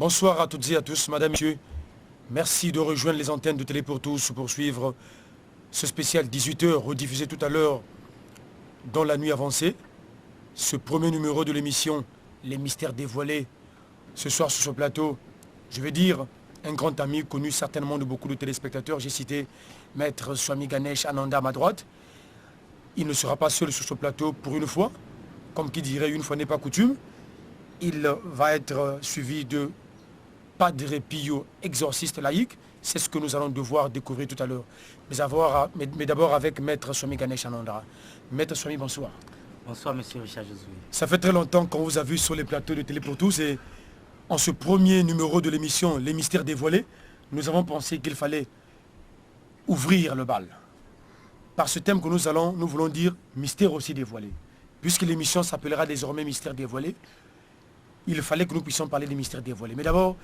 Bonsoir à toutes et à tous, madame, messieurs. Merci de rejoindre les antennes de Télé pour tous pour suivre ce spécial 18h rediffusé tout à l'heure dans la nuit avancée. Ce premier numéro de l'émission Les Mystères dévoilés. Ce soir sur ce plateau, je vais dire un grand ami connu certainement de beaucoup de téléspectateurs. J'ai cité Maître Swami Ganesh Ananda à ma droite. Il ne sera pas seul sur ce plateau pour une fois. Comme qui dirait, une fois n'est pas coutume. Il va être suivi de Padre Pio, exorciste laïque. C'est ce que nous allons devoir découvrir tout à l'heure. Mais d'abord avec Maître Swami Ganesh Ananda. Maître Swami, bonsoir. Bonsoir, monsieur Richard Josué. Ça fait très longtemps qu'on vous a vu sur les plateaux de Télé pour tous et en ce premier numéro de l'émission Les Mystères dévoilés, nous avons pensé qu'il fallait ouvrir le bal. Par ce thème que nous voulons dire Mystères aussi dévoilés. Puisque l'émission s'appellera désormais Mystères dévoilés, il fallait que nous puissions parler des mystères dévoilés. Mais d'abord,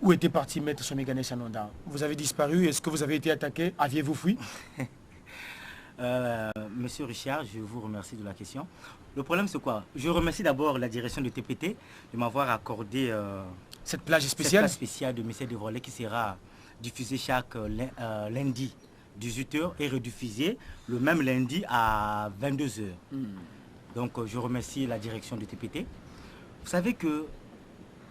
où était parti Maître Swami Ganesh Ananda? Vous avez disparu, est-ce que vous avez été attaqué? Aviez-vous fui? Monsieur Richard, je vous remercie de la question. Le problème c'est quoi? Je remercie d'abord la direction de TPT de m'avoir accordé cette plage spéciale de mystères dévoilés qui sera diffusée chaque lundi 18h et rediffusée le même lundi à 22h. Donc je remercie la direction de TPT. Vous savez que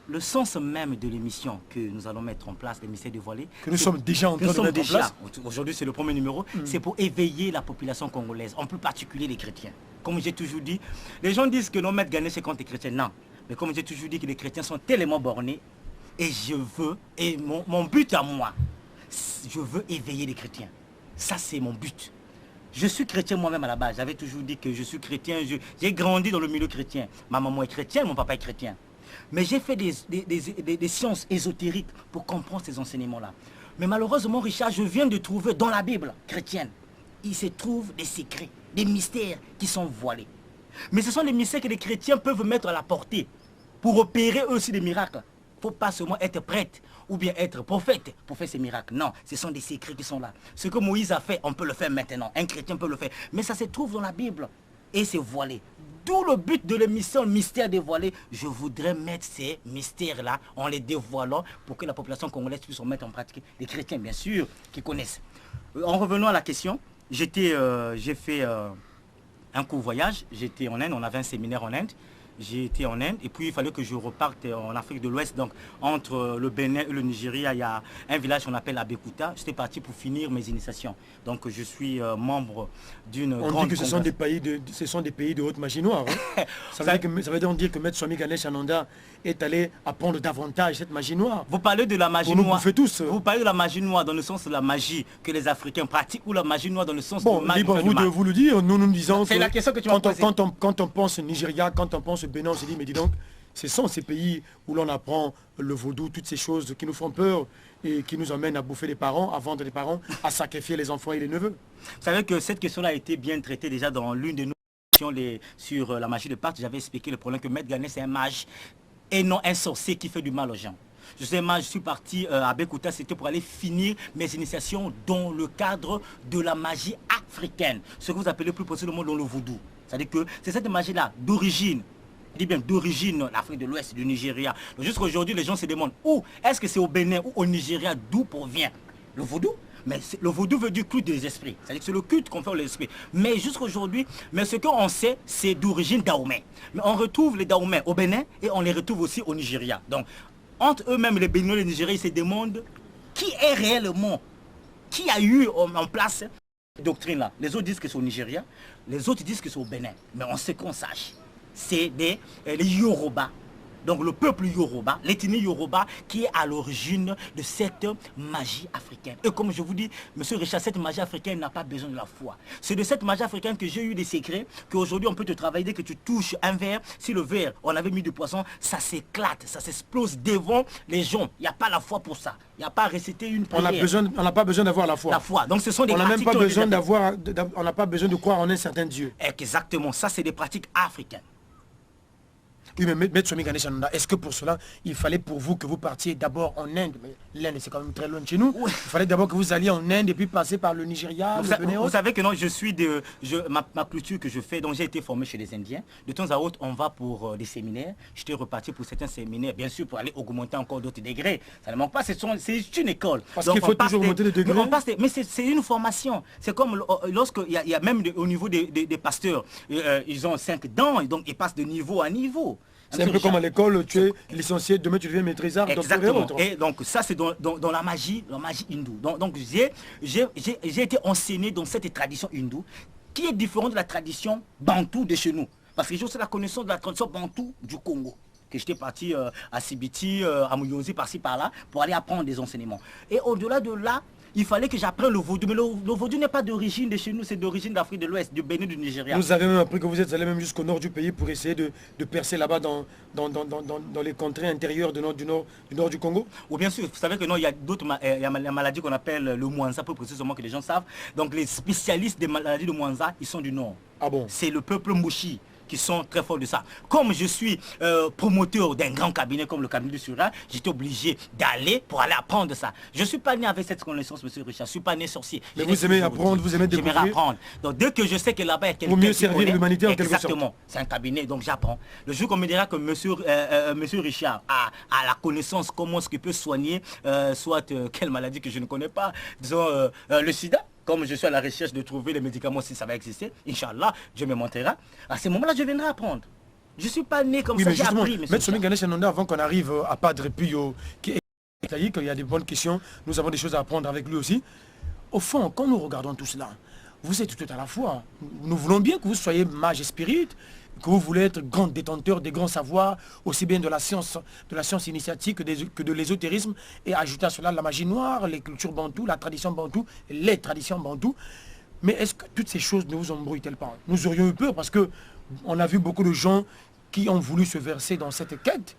le sens même de l'émission que nous allons mettre en place, les mystères dévoilés, que nous sommes déjà en train de mettre en place. Aujourd'hui, c'est le premier numéro. C'est pour éveiller la population congolaise, en plus particulier les chrétiens. Comme j'ai toujours dit, les gens disent que non, Maître Ganesh c'est contre les chrétiens. Non. Mais comme j'ai toujours dit que les chrétiens sont tellement bornés, et je veux, et mon but à moi, je veux éveiller les chrétiens. Ça, c'est mon but. Je suis chrétien moi-même à la base. J'avais toujours dit que je suis chrétien. J'ai grandi dans le milieu chrétien. Ma maman est chrétienne, mon papa est chrétien. Mais j'ai fait des sciences ésotériques pour comprendre ces enseignements-là. Mais malheureusement, Richard, je viens de trouver dans la Bible chrétienne, il se trouve des secrets, des mystères qui sont voilés. Mais ce sont des mystères que les chrétiens peuvent mettre à la portée pour opérer eux aussi des miracles. Il ne faut pas seulement être prêtre ou bien être prophète pour faire ces miracles. Non, ce sont des secrets qui sont là. Ce que Moïse a fait, on peut le faire maintenant. Un chrétien peut le faire. Mais ça se trouve dans la Bible et c'est voilé. D'où le but de l'émission Mystères dévoilés. Je voudrais mettre ces mystères-là en les dévoilant pour que la population congolaise puisse en mettre en pratique. Les chrétiens, bien sûr, qui connaissent. En revenant à la question, j'ai fait un court voyage. J'étais en Inde, on avait un séminaire en Inde. J'ai été en Inde et puis il fallait que je reparte en Afrique de l'Ouest. Donc entre le Bénin et le Nigeria, il y a un village qu'on appelle Abekuta. J'étais parti pour finir mes initiations. Donc je suis membre d'une grande... On dit que ce sont des pays de haute magie noire. Hein. ça veut donc dire que Maître Swami Ganesh Ananda est allé apprendre davantage cette magie noire. Vous parlez de la magie noire. Nous tous. Vous parlez de la magie noire dans le sens de la magie que les Africains pratiquent ou la magie noire dans le sens de magie. Libre vous de vous le dire. Nous disons c'est la question que tu m'as posée. Quand on pense au Nigeria, quand on pense Bénin, on se dit, mais dis donc, ce sont ces pays où l'on apprend le vaudou, toutes ces choses qui nous font peur et qui nous emmènent à bouffer les parents, à vendre les parents, à sacrifier les enfants et les neveux. Vous savez que cette question-là a été bien traitée déjà dans l'une de nos questions sur la magie de Pâques. J'avais expliqué le problème que Maître Ganesh c'est un mage et non un sorcier qui fait du mal aux gens. Je suis parti à Bekuta, c'était pour aller finir mes initiations dans le cadre de la magie africaine. Ce que vous appelez plus possiblement dans le vaudou. C'est-à-dire que c'est cette magie-là d'origine. Je dis bien d'origine l'Afrique de l'Ouest, du Nigeria. Jusqu'à aujourd'hui, les gens se demandent où est-ce que c'est au Bénin ou au Nigeria d'où provient le vaudou. Mais le vaudou veut dire culte des esprits. C'est-à-dire que c'est le culte qu'on fait aux esprits. Mais jusqu'à aujourd'hui, ce qu'on sait, c'est d'origine Dahomey. Mais on retrouve les Dahomey au Bénin et on les retrouve aussi au Nigeria. Donc, entre eux-mêmes, les Béninois et les Nigériens, ils se demandent qui est réellement, qui a eu en place cette doctrine-là. Les autres disent que c'est au Nigeria, les autres disent que c'est au Bénin. Mais on sait qu'on sache. C'est les Yoruba, donc le peuple Yoruba, l'ethnie Yoruba qui est à l'origine de cette magie africaine. Et comme je vous dis, monsieur Richard, cette magie africaine n'a pas besoin de la foi. C'est de cette magie africaine que j'ai eu des secrets, qu'aujourd'hui on peut te travailler dès que tu touches un verre. Si le verre, on avait mis du poisson, ça s'éclate, ça s'explose devant les gens. Il n'y a pas la foi pour ça. Il n'y a pas à réciter une prière. On n'a pas besoin d'avoir la foi. La foi. Donc ce sont des on pratiques. On n'a pas besoin de croire en un certain Dieu. Exactement. Ça, c'est des pratiques africaines. Oui, mais Maître Somi Ganesh Ananda, est-ce que pour cela, il fallait pour vous que vous partiez d'abord en Inde? L'Inde, c'est quand même très loin de chez nous. Oui. Il fallait d'abord que vous alliez en Inde et puis passer par le Nigeria, vous savez que non, je suis ma culture que je fais, donc j'ai été formé chez les Indiens. De temps à autre, on va pour des séminaires. J'étais reparti pour certains séminaires, bien sûr, pour aller augmenter encore d'autres degrés. Ça ne manque pas, c'est une école. Parce qu'il faut toujours augmenter les degrés. Mais c'est une formation. C'est comme lorsqu'il y a même au niveau des pasteurs, ils ont 5 dents, et donc ils passent de niveau à niveau. C'est un peu comme à l'école, tu es licencié, demain tu deviens maîtrisard. Exactement. Et donc ça c'est dans la magie hindoue. Donc j'ai été enseigné dans cette tradition hindoue qui est différente de la tradition bantou de chez nous. Parce que j'ai aussi la connaissance de la tradition bantou du Congo. Que j'étais parti à Sibiti, à Muyozi, par-ci par-là, pour aller apprendre des enseignements. Et au-delà de là, il fallait que j'apprenne le vaudou. Mais le vaudou n'est pas d'origine de chez nous, c'est d'origine d'Afrique de l'Ouest, du Bénin, du Nigeria. Vous avez même appris que vous êtes allé même jusqu'au nord du pays pour essayer de percer là-bas dans les contrées intérieures du nord du Congo? Ou bien sûr, vous savez que non, il y a d'autres maladies qu'on appelle le Mwanza, plus précisément que les gens savent. Donc les spécialistes des maladies de Mwanza, ils sont du nord. Ah bon? C'est le peuple Mouchi qui sont très forts de ça. Comme je suis promoteur d'un grand cabinet comme le cabinet du Sura, j'étais obligé d'aller pour aller apprendre ça. Je ne suis pas né avec cette connaissance, monsieur Richard. Je ne suis pas né sorcier. Mais vous aimez apprendre, vous aimez découvrir. J'aime apprendre. Donc dès que je sais que là-bas il y a quelqu'un pour mieux servir l'humanité en quelque sorte. Exactement. C'est un cabinet, donc j'apprends. Le jour qu'on me dira que monsieur Richard a la connaissance comment est-ce qu'il peut soigner quelle maladie que je ne connais pas, disons le sida. Comme je suis à la recherche de trouver les médicaments si ça va exister, Inch'Allah, Dieu me montrera. À ce moment-là, je viendrai apprendre. Je ne suis pas né comme ça, j'ai appris. Maître Somi Ganesh Ananda, avant qu'on arrive à Padre Pio, qui est laïque, il y a des bonnes questions, nous avons des choses à apprendre avec lui aussi. Au fond, quand nous regardons tout cela, vous êtes tout à la fois. Nous voulons bien que vous soyez mage et spirit, que vous voulez être grand détenteur des grands savoirs, aussi bien de la science initiatique que de l'ésotérisme, et ajouter à cela la magie noire, les cultures bantoues, la tradition bantoue, les traditions bantoues. Mais est-ce que toutes ces choses ne vous embrouillent-elles pas? Nous aurions eu peur parce que on a vu beaucoup de gens qui ont voulu se verser dans cette quête.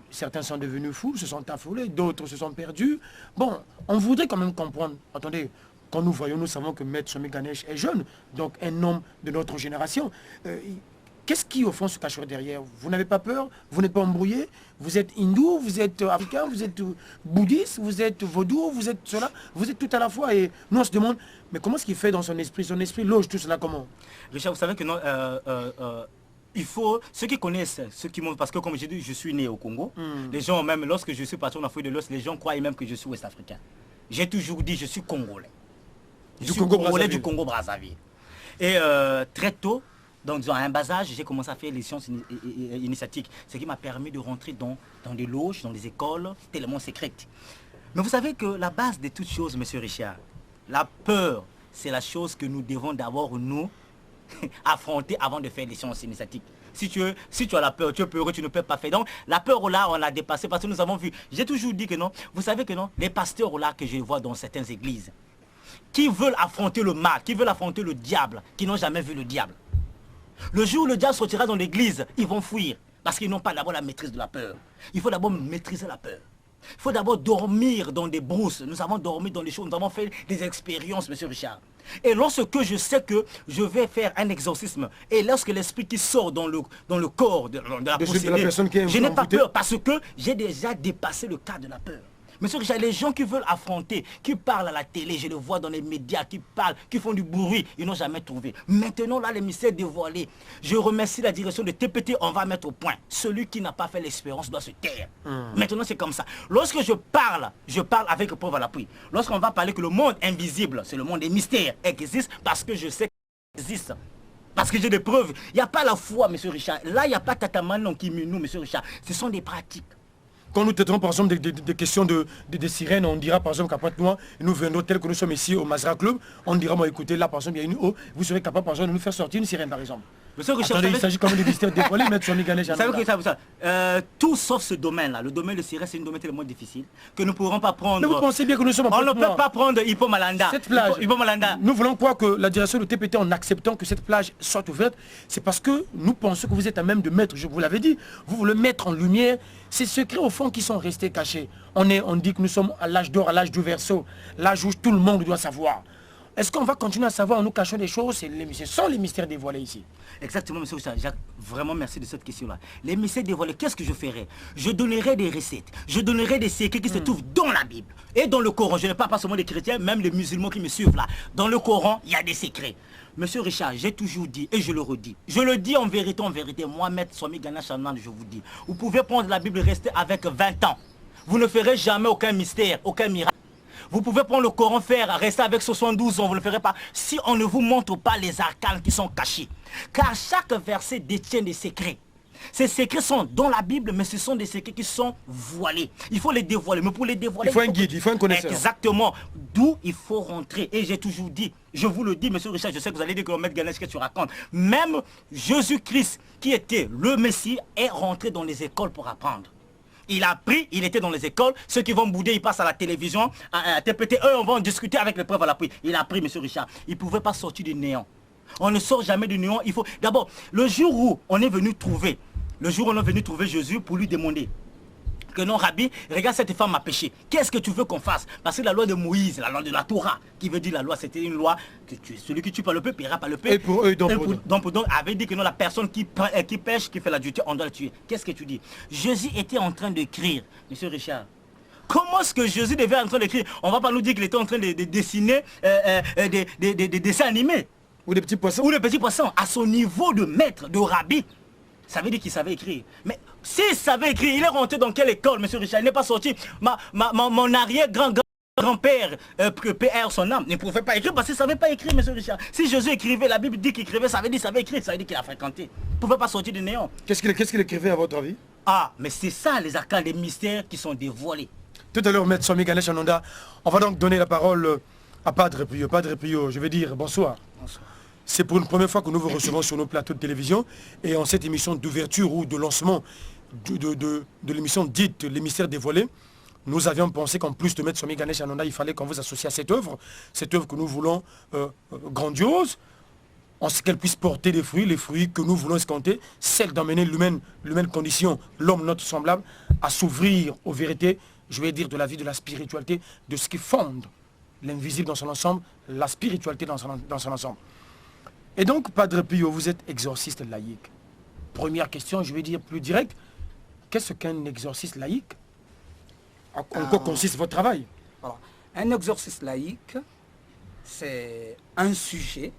Certains sont devenus fous, se sont affolés, d'autres se sont perdus. Bon, on voudrait quand même comprendre. Attendez, quand nous voyons, nous savons que Maître Somi Ganesh est jeune, donc un homme de notre génération. Qu'est-ce qui, au fond, se cacherait derrière? Vous n'avez pas peur? Vous n'êtes pas embrouillé? Vous êtes hindou, vous êtes africain, vous êtes bouddhiste, vous êtes vaudou, vous êtes cela, vous êtes tout à la fois. Et nous, on se demande, mais comment est-ce qu'il fait dans son esprit? Son esprit loge tout cela comment? Richard, vous savez que non, il faut, ceux qui connaissent, ceux qui m'ont, parce que comme j'ai dit, je suis né au Congo. Les gens, même lorsque je suis parti en Afrique de l'Ouest, les gens croient même que je suis ouest-africain. J'ai toujours dit, je suis congolais. Je suis congolais du Congo-Brazzaville. Et très tôt, donc à un bas âge, j'ai commencé à faire les sciences initiatiques, ce qui m'a permis de rentrer dans des loges, dans des écoles tellement secrètes. Mais vous savez que la base de toutes choses, monsieur Richard, la peur, c'est la chose que nous devons d'abord nous affronter avant de faire les sciences initiatiques. Si tu as la peur, tu es peureux, tu ne peux pas faire. Donc la peur là, on l'a dépassée parce que nous avons vu. J'ai toujours dit que non, vous savez que non, les pasteurs là que je vois dans certaines églises, qui veulent affronter le mal, qui veulent affronter le diable, qui n'ont jamais vu le diable. Le jour où le diable sortira dans l'église, ils vont fuir. Parce qu'ils n'ont pas d'abord la maîtrise de la peur. Il faut d'abord maîtriser la peur. Il faut d'abord dormir dans des brousses. Nous avons dormi dans des choses, nous avons fait des expériences, monsieur Richard. Et lorsque je sais que je vais faire un exorcisme, et lorsque l'esprit qui sort dans le corps de la possédée, je n'ai pas peur parce que j'ai déjà dépassé le cas de la peur. Mais sûr que les gens qui veulent affronter, qui parlent à la télé, je les vois dans les médias, qui parlent, qui font du bruit, ils n'ont jamais trouvé. Maintenant, là, les mystères dévoilés. Je remercie la direction de TPT, on va mettre au point. Celui qui n'a pas fait l'expérience doit se taire. Maintenant, c'est comme ça. Lorsque je parle avec preuve à l'appui. Lorsqu'on va parler que le monde invisible, c'est le monde des mystères, existe parce que je sais qu'il existe. Parce que j'ai des preuves. Il n'y a pas la foi, monsieur Richard. Là, il n'y a pas Tatamanon qui nous, monsieur Richard. Ce sont des pratiques. Quand nous traitons par exemple des questions de sirènes, on dira par exemple qu'à Pointe-Noire, nous venons tel que nous sommes ici au Mazra Club, on dira, moi écoutez, là par exemple il y a une eau, vous serez capable par exemple de nous faire sortir une sirène par exemple. Attendez, il s'agit quand même de mystères dévoilés, Maître Somi Ganesh Ananda. Tout sauf ce domaine-là, le domaine de sirène, c'est un domaine tellement difficile que nous ne pourrons pas prendre... Mais vous pensez bien que nous sommes en Pointe-Noire. On ne peut pas prendre Hippo Malanda. Cette plage, nous voulons croire que la direction de TPT, en acceptant que cette plage soit ouverte, c'est parce que nous pensons que vous êtes à même de mettre, je vous l'avais dit, vous voulez mettre en lumière ces secrets au fond qui sont restés cachés. On dit que nous sommes à l'âge d'or, à l'âge du verseau, l'âge où tout le monde doit savoir. Est-ce qu'on va continuer à savoir en nous cachant des choses? Ce sont les mystères dévoilés ici. Exactement, monsieur Richard. Jacques, vraiment merci de cette question-là. Les mystères dévoilés, qu'est-ce que je ferais? Je donnerai des recettes, je donnerai des secrets qui se trouvent dans la Bible et dans le Coran. Je ne parle pas seulement des chrétiens, même les musulmans qui me suivent là. Dans le Coran, il y a des secrets. Monsieur Richard, j'ai toujours dit, et je le redis. Je le dis en vérité, moi, Maître Swami Ganesh Anand, je vous dis. Vous pouvez prendre la Bible et rester avec 20 ans. Vous ne ferez jamais aucun mystère, aucun miracle. Vous pouvez prendre le Coran, rester avec 72 ans, vous ne le ferez pas. Si on ne vous montre pas les arcanes qui sont cachés. Car chaque verset détient des secrets. Ces secrets sont dans la Bible, mais ce sont des secrets qui sont voilés. Il faut les dévoiler, mais pour les dévoiler... Il faut un guide, il faut un connaisseur. Exactement. D'où il faut rentrer. Et j'ai toujours dit, je vous le dis, monsieur Richard, je sais que vous allez dire que Maître Ganesh, que tu racontes. Même Jésus-Christ, qui était le Messie, est rentré dans les écoles pour apprendre. Il a appris, il était dans les écoles. Ceux qui vont bouder, ils passent à la télévision, à TPT. Eux, on va en discuter avec les preuves à l'appui. Il a appris, monsieur Richard. Il ne pouvait pas sortir du néant. On ne sort jamais du néant. Il faut... D'abord, le jour où on est venu trouver Jésus pour lui demander que non, Rabbi, regarde, cette femme a péché. Qu'est-ce que tu veux qu'on fasse? Parce que la loi de Moïse, la loi de la Torah, qui veut dire la loi, c'était une loi que celui qui tue par le peuple paiera par le peuple. Et pour eux, donc avait dit que non, la personne qui pêche, qui fait la dureté, on doit le tuer. Qu'est-ce que tu dis? Jésus était en train d'écrire, monsieur Richard. Comment est-ce que Jésus devait être en train d'écrire? On ne va pas nous dire qu'il était en train de dessiner des dessins animés. Ou des petits poissons. Ou des petits poissons. À son niveau de maître, de rabbi. Ça veut dire qu'il savait écrire. Mais s'il savait écrire, il est rentré dans quelle école, monsieur Richard? Il n'est pas sorti. Mon arrière-grand-père, PR son âme, ne pouvait pas écrire parce qu'il ne savait pas écrire, monsieur Richard. Si Jésus écrivait, la Bible dit qu'il écrivait, ça veut dire qu'il savait écrire, ça veut dire qu'il a fréquenté. Il ne pouvait pas sortir du néant. Qu'est-ce qu'il écrivait à votre avis? Ah, mais c'est ça les arcanes, les mystères qui sont dévoilés. Tout à l'heure, Maître Swami Ganesh Ananda, on va donc donner la parole à Padre Pio. Padre Pio, je vais dire bonsoir. Bonsoir. C'est pour une première fois que nous vous recevons sur nos plateaux de télévision et en cette émission d'ouverture ou de lancement de l'émission dite Les Mystères Dévoilés, nous avions pensé qu'en plus de mettre Swami Ganesh Ananda, il fallait qu'on vous associe à cette œuvre que nous voulons grandiose, en ce qu'elle puisse porter les fruits que nous voulons escompter, celle d'emmener l'humaine condition, l'homme notre semblable, à s'ouvrir aux vérités, je vais dire de la vie, de la spiritualité, de ce qui fonde l'invisible dans son ensemble, la spiritualité dans son ensemble. Et donc, Padre Pio, vous êtes exorciste laïque. Première question, je vais dire plus direct. Qu'est-ce qu'un exorciste laïque? En quoi consiste votre travail? Voilà. Un exorciste laïque, c'est un sujet,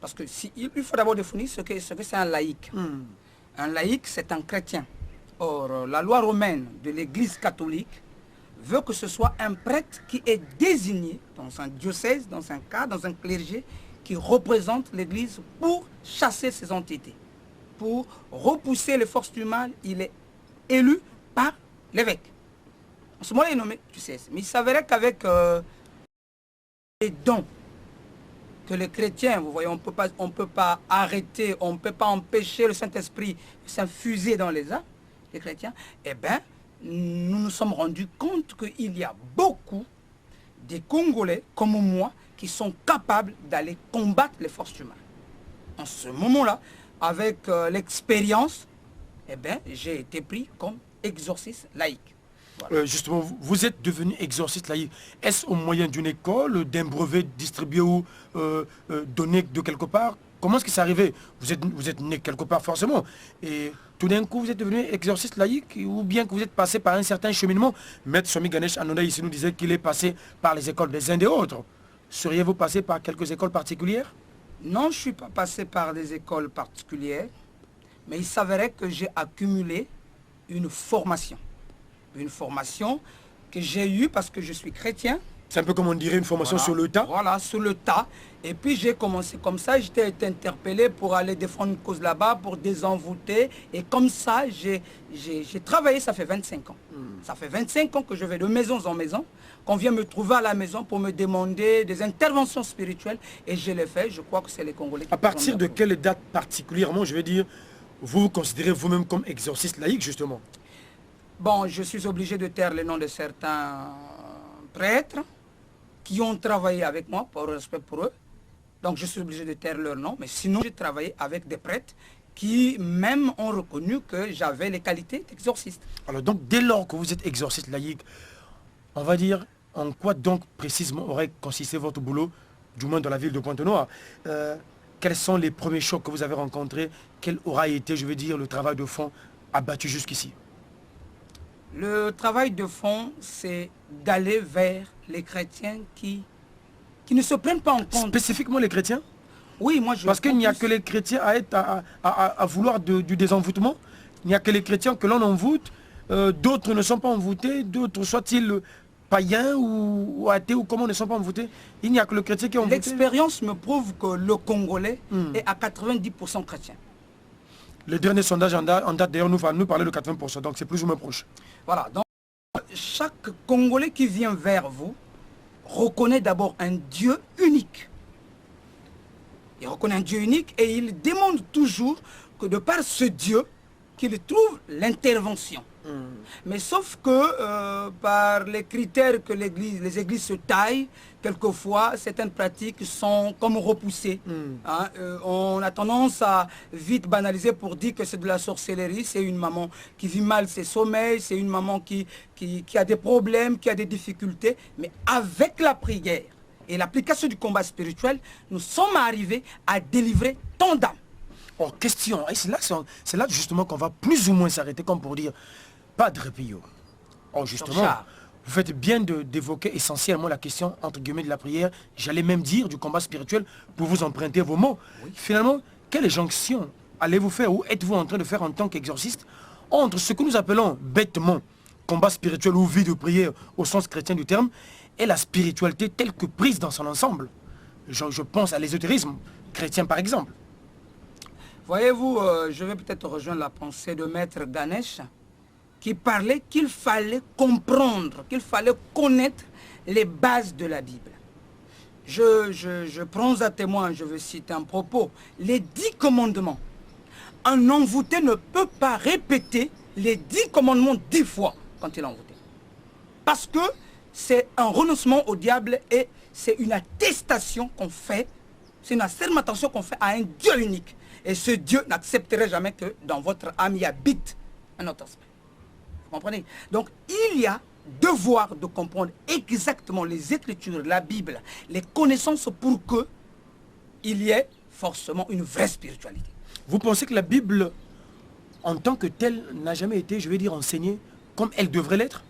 parce que il faut d'abord définir ce que c'est un laïque. Un laïque, c'est un chrétien. Or, la loi romaine de l'Église catholique veut que ce soit un prêtre qui est désigné dans un diocèse, dans un cas, dans un clergé, qui représente l'Église pour chasser ces entités, pour repousser les forces du mal. Il est élu par l'évêque. En ce moment, il est nommé diocèse. Mais il s'avérait qu'avec les dons que les chrétiens, vous voyez, on ne peut pas arrêter, on ne peut pas empêcher le Saint-Esprit de s'infuser dans les âmes des chrétiens, eh bien, nous nous sommes rendus compte qu'il y a beaucoup des Congolais, comme moi, qui sont capables d'aller combattre les forces du mal. En ce moment-là, avec l'expérience, eh bien, j'ai été pris comme exorciste laïque. Voilà. Justement, vous êtes devenu exorciste laïque. Est-ce au moyen d'une école, d'un brevet distribué ou donné de quelque part? Comment est-ce que c'est arrivé? Vous êtes né quelque part forcément. Et tout d'un coup, vous êtes devenu exorciste laïque, ou bien que vous êtes passé par un certain cheminement? Maître Swami Ganesh Ananda ici nous disait qu'il est passé par les écoles des uns et autres. Seriez-vous passé par quelques écoles particulières? Non, je ne suis pas passé par des écoles particulières, mais il s'avérait que j'ai accumulé une formation. Une formation que j'ai eue parce que je suis chrétien. C'est un peu comme on dirait une formation sur le tas. Voilà, sur le tas. Et puis j'ai commencé comme ça, j'étais été interpellé pour aller défendre une cause là-bas, pour désenvoûter. Et comme ça, j'ai travaillé, ça fait 25 ans. Ça fait 25 ans que je vais de maison en maison, qu'on vient me trouver à la maison pour me demander des interventions spirituelles. Et je l'ai fait, je crois que c'est les Congolais qui... À partir de quelle date particulièrement, je veux dire, vous vous considérez vous-même comme exorciste laïque, justement? Bon, je suis obligé de taire les noms de certains prêtres qui ont travaillé avec moi, par respect pour eux. Donc je suis obligé de taire leur nom. Mais sinon, j'ai travaillé avec des prêtres qui même ont reconnu que j'avais les qualités d'exorciste. Alors donc, dès lors que vous êtes exorciste laïque, on va dire, en quoi donc précisément aurait consisté votre boulot du moins dans la ville de Pointe-Noire. Quels sont les premiers chocs que vous avez rencontrés? Quel aura été, je veux dire, le travail de fond abattu jusqu'ici? Le travail de fond, c'est d'aller vers les chrétiens qui ne se prennent pas en compte. Spécifiquement les chrétiens? Oui, moi je... Parce qu'il n'y a que les chrétiens à vouloir du désenvoûtement. Il n'y a que les chrétiens que l'on envoûte. D'autres ne sont pas envoûtés. D'autres, soit-ils païens ou athées ou comment, ne sont pas envoûtés. Il n'y a que le chrétien qui est envoûté. L'expérience me prouve que le Congolais est à 90% chrétien. Le dernier sondage en date d'ailleurs nous parlait de 80%, donc c'est plus ou moins proche. Voilà, donc chaque Congolais qui vient vers vous reconnaît d'abord un Dieu unique. Il reconnaît un Dieu unique et il demande toujours que de par ce Dieu, qu'il trouve l'intervention. Mais sauf que par les critères que les églises se taillent, quelquefois certaines pratiques sont comme repoussées. Hein, on a tendance à vite banaliser pour dire que c'est de la sorcellerie, c'est une maman qui vit mal ses sommeils, c'est une maman qui a des problèmes, qui a des difficultés. Mais avec la prière et l'application du combat spirituel, nous sommes arrivés à délivrer tant d'âmes. Oh, question, et c'est là justement qu'on va plus ou moins s'arrêter, comme pour dire, Padre Pio. Oh, justement, vous faites bien d'évoquer essentiellement la question, entre guillemets, de la prière, j'allais même dire du combat spirituel, pour vous emprunter vos mots. Oui. Finalement, quelle jonction allez-vous faire, ou êtes-vous en train de faire en tant qu'exorciste, entre ce que nous appelons bêtement combat spirituel ou vie de prière au sens chrétien du terme, et la spiritualité telle que prise dans son ensemble? Je pense à l'ésotérisme chrétien par exemple. Voyez-vous, je vais peut-être rejoindre la pensée de Maître Ganesh, qui parlait qu'il fallait comprendre, qu'il fallait connaître les bases de la Bible. Je prends à témoin, je veux citer un propos, les 10 commandements. Un envoûté ne peut pas répéter les 10 commandements 10 fois quand il est envoûté. Parce que c'est un renoncement au diable et c'est une attestation qu'on fait, c'est une assermentation qu'on fait à un Dieu unique. Et ce Dieu n'accepterait jamais que dans votre âme y habite un autre aspect. Vous comprenez? Donc il y a devoir de comprendre exactement les Écritures, la Bible, les connaissances pour que il y ait forcément une vraie spiritualité. Vous pensez que la Bible, en tant que telle, n'a jamais été, je vais dire, enseignée comme elle devrait l'être?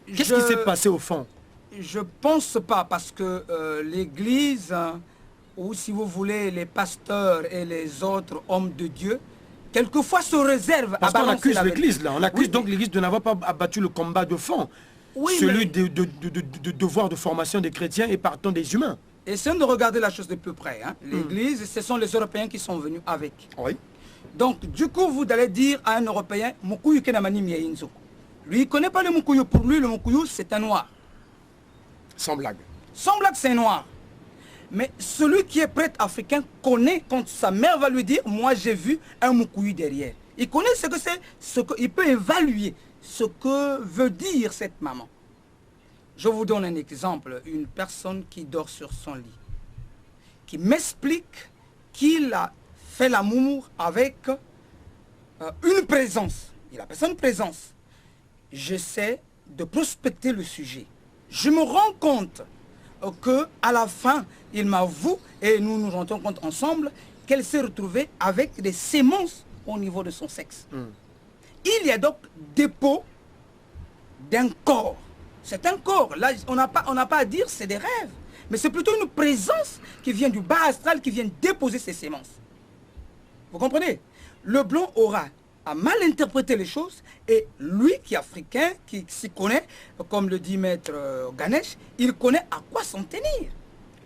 Qu'est-ce qui s'est passé au fond? Je pense pas, parce que l'Église, ou si vous voulez, les pasteurs et les autres hommes de Dieu, quelquefois se réservent à balancer. Parce qu'on accuse l'Église, là. On accuse donc l'Église de n'avoir pas abattu le combat de fond. Oui, celui de devoir de formation des chrétiens et partant des humains. Essayons de regarder la chose de peu près. Hein. L'Église, ce sont les Européens qui sont venus avec. Oui. Donc, du coup, vous allez dire à un Européen, Mukuyu Kenamani Miainzo. Lui, il ne connaît pas le Mukuyu. Pour lui, le Mukuyu, c'est un noir. Sans blague. Sans blague, c'est un noir. Mais celui qui est prêtre africain connaît, quand sa mère va lui dire, moi j'ai vu un Mukuyu derrière. Il connaît ce que c'est, il peut évaluer ce que veut dire cette maman. Je vous donne un exemple, une personne qui dort sur son lit, qui m'explique qu'il a fait l'amour avec une présence. Il appelle ça une présence. J'essaie de prospecter le sujet. Je me rends compte qu'à la fin, il m'avoue, et nous nous rendons compte ensemble, qu'elle s'est retrouvée avec des sémences au niveau de son sexe. Il y a donc dépôt d'un corps. C'est un corps. Là, on n'a pas à dire c'est des rêves. Mais c'est plutôt une présence qui vient du bas astral, qui vient déposer ses sémences. Vous comprenez? Le blanc aura à mal interpréter les choses, et lui qui est africain, qui s'y connaît, comme le dit Maître Ganesh, il connaît à quoi s'en tenir.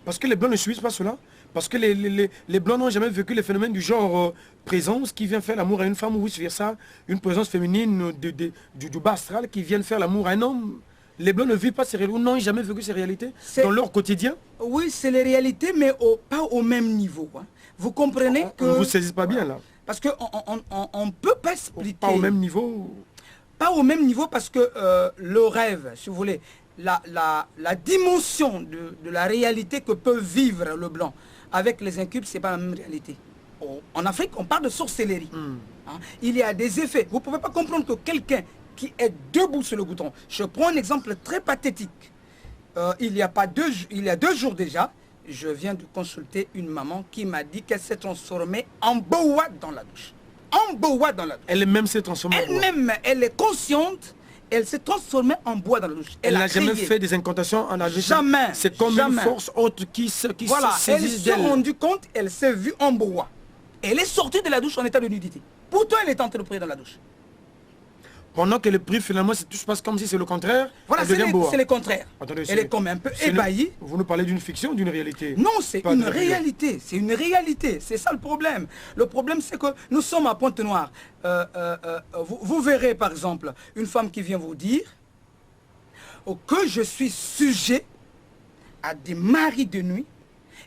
Parce que les blancs ne subissent pas cela. Parce que les blancs n'ont jamais vécu les phénomènes du genre présence qui vient faire l'amour à une femme, ou vice-versa, une présence féminine du bas astral qui vient faire l'amour à un homme. Les blancs ne vivent pas ces réalités, n'ont jamais vécu ces réalités dans leur quotidien. Oui, c'est les réalités, mais pas au même niveau. Hein. Vous comprenez que... On ne vous saisit pas bien là. Parce qu'on ne peut pas expliquer... Pas au même niveau. Pas au même niveau parce que le rêve, si vous voulez, la dimension de la réalité que peut vivre le blanc avec les incubes, ce n'est pas la même réalité. En Afrique, on parle de sorcellerie. Hein? Il y a des effets. Vous ne pouvez pas comprendre que quelqu'un qui est debout sur le bouton. Je prends un exemple très pathétique. Il y a 2 jours déjà, je viens de consulter une maman qui m'a dit qu'elle s'est transformée en boa dans la douche. En boa dans la douche. Elle-même s'est transformée en bois. Elle-même, elle est consciente, elle s'est transformée en bois dans la douche. Elle n'a jamais fait des incantations en la douche. Jamais. C'est comme jamais. une force haute qui voilà, se saisit d'elle. Elle s'est rendue compte, elle s'est vue en boa. Elle est sortie de la douche en état de nudité. Pourtant, elle est en train de prier dans la douche. Pendant qu'elle prie, finalement, tout se passe comme si c'est le contraire. Voilà, c'est le contraire. Attendez, elle est comme un peu ébahie. Vous nous parlez d'une fiction ou d'une réalité? Non, c'est une réalité. C'est une réalité. C'est ça le problème. Le problème, c'est que nous sommes à Pointe-Noire. Vous verrez, par exemple, une femme qui vient vous dire que je suis sujet à des maris de nuit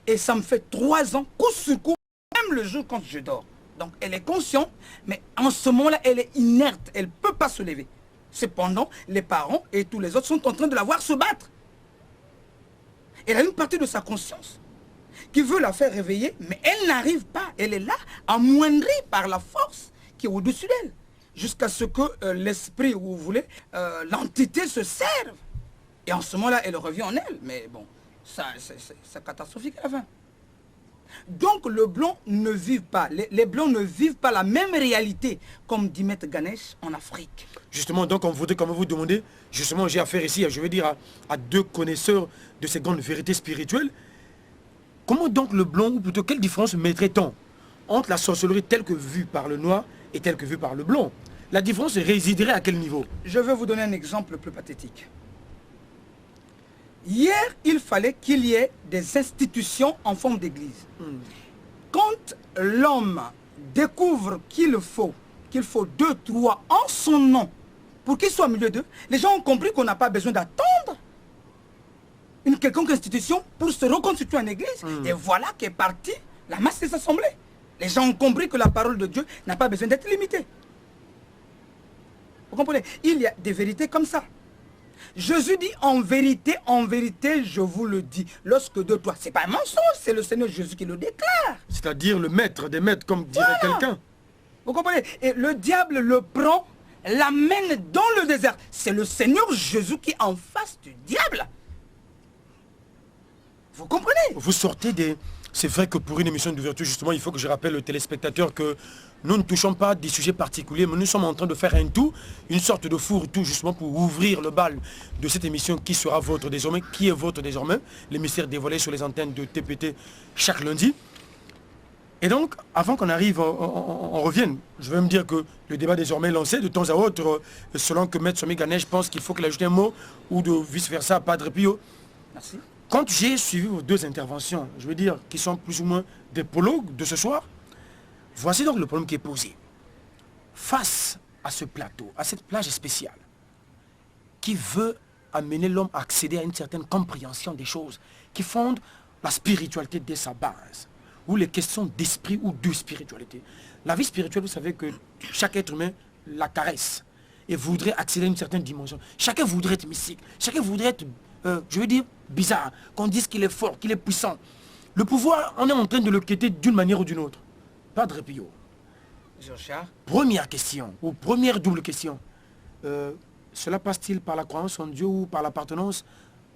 et ça me fait 3 ans, coup sur coup, même le jour quand je dors. Donc elle est consciente, mais en ce moment-là, elle est inerte, elle ne peut pas se lever. Cependant, les parents et tous les autres sont en train de la voir se battre. Elle a une partie de sa conscience qui veut la faire réveiller, mais elle n'arrive pas. Elle est là, amoindrie par la force qui est au-dessus d'elle. Jusqu'à ce que l'esprit, ou vous voulez, l'entité se serve. Et en ce moment-là, elle revient en elle. Mais bon, c'est catastrophique à la fin. Donc le blanc ne vit pas, les blancs ne vivent pas la même réalité comme dit Maître Ganesh en Afrique. Justement, donc on voudrait quand même vous demander, justement j'ai affaire ici, je veux dire, à 2 connaisseurs de ces grandes vérités spirituelles. Comment donc le blanc, ou plutôt quelle différence mettrait-on entre la sorcellerie telle que vue par le noir et telle que vue par le blanc? La différence résiderait à quel niveau? Je vais vous donner un exemple plus pathétique. Hier, il fallait qu'il y ait des institutions en forme d'église. Quand l'homme découvre qu'il faut 2, 3 en son nom pour qu'il soit au milieu d'eux, les gens ont compris qu'on n'a pas besoin d'attendre une quelconque institution pour se reconstituer en église. Et voilà qu'est partie la masse des assemblées. Les gens ont compris que la parole de Dieu n'a pas besoin d'être limitée. Vous comprenez? Il y a des vérités comme ça. Jésus dit en vérité, je vous le dis. Lorsque de toi, c'est pas un mensonge, c'est le Seigneur Jésus qui le déclare. C'est-à-dire le maître des maîtres, comme dirait quelqu'un. Vous comprenez? Et le diable le prend, l'amène dans le désert. C'est le Seigneur Jésus qui est en face du diable. Vous comprenez? Vous sortez des... C'est vrai que pour une émission d'ouverture, justement, il faut que je rappelle aux téléspectateurs que nous ne touchons pas des sujets particuliers, mais nous sommes en train de faire un tout, une sorte de fourre-tout, justement, pour ouvrir le bal de cette émission qui sera votre désormais, qui est votre désormais, les mystères dévoilés sur les antennes de TPT chaque lundi. Et donc, avant qu'on arrive, on revienne, je vais me dire que le débat désormais est lancé de temps à autre, selon que Maître Somi Ganesh pense qu'il faut qu'il ajoute un mot, ou de vice-versa, Padre Pio. Merci. Quand j'ai suivi vos 2 interventions, je veux dire, qui sont plus ou moins des prologues de ce soir, voici donc le problème qui est posé. Face à ce plateau, à cette plage spéciale, qui veut amener l'homme à accéder à une certaine compréhension des choses, qui fonde la spiritualité dès sa base, ou les questions d'esprit ou de spiritualité. La vie spirituelle, vous savez que chaque être humain la caresse et voudrait accéder à une certaine dimension. Chacun voudrait être mystique, chacun voudrait être... je veux dire, bizarre, qu'on dise qu'il est fort, qu'il est puissant. Le pouvoir, on est en train de le quitter d'une manière ou d'une autre. Padre Pio. Première question, ou première double question. Cela passe-t-il par la croyance en Dieu ou par l'appartenance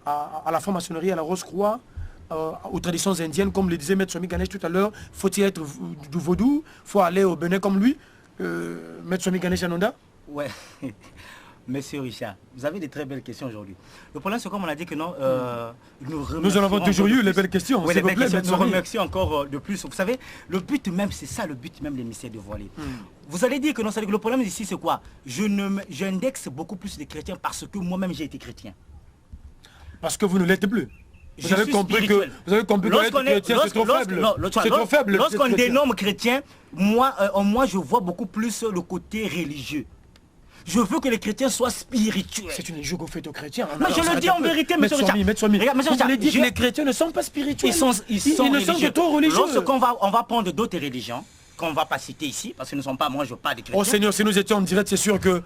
à la franc-maçonnerie, à la Rose-Croix, aux traditions indiennes, comme le disait Maître Somi Ganesh tout à l'heure? Faut-il être du vaudou? Faut aller au Bénin comme lui? Maître Somi Ganesh Ananda? Ouais. Monsieur Richard, vous avez des très belles questions aujourd'hui. Le problème, c'est comme on a dit que non, nous en avons toujours eu les belles questions. Oui, les belles questions. Nous remercions encore de plus. Vous savez, le but même, c'est ça le but même des mystères dévoilés. Vous allez dire que non, c'est que le problème ici, c'est quoi? J'indexe beaucoup plus les chrétiens parce que moi-même, j'ai été chrétien. Parce que vous ne l'êtes plus. Vous avez compris que être chrétien, c'est trop faible. C'est trop faible. Lorsqu'on dénomme chrétien, moi, je vois beaucoup plus le côté religieux. Je veux que les chrétiens soient spirituels. C'est une injure que vous faites aux chrétiens. Mais je le dis en vérité, monsieur Richard. Vous voulez dire que les chrétiens ne sont pas spirituels. Ils ne sont que trop religieux. Lorsqu'on va prendre d'autres religions, qu'on ne va pas citer ici, parce que nous ne sommes pas, moi je parle des chrétiens. Oh Seigneur, si nous étions en direct, c'est sûr que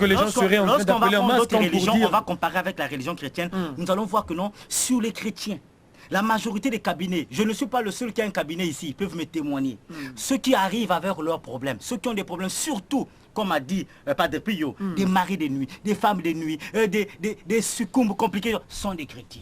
les gens seraient en train d'appeler en masse comme pour dire... On va comparer avec la religion chrétienne, nous allons voir que non, sur les chrétiens, la majorité des cabinets, je ne suis pas le seul qui a un cabinet ici, ils peuvent me témoigner. Ceux qui arrivent avec leurs problèmes, ceux qui ont des problèmes, surtout, comme a dit Padre Pio, des maris de nuit, des femmes de nuit, des succombes compliquées, sont des chrétiens.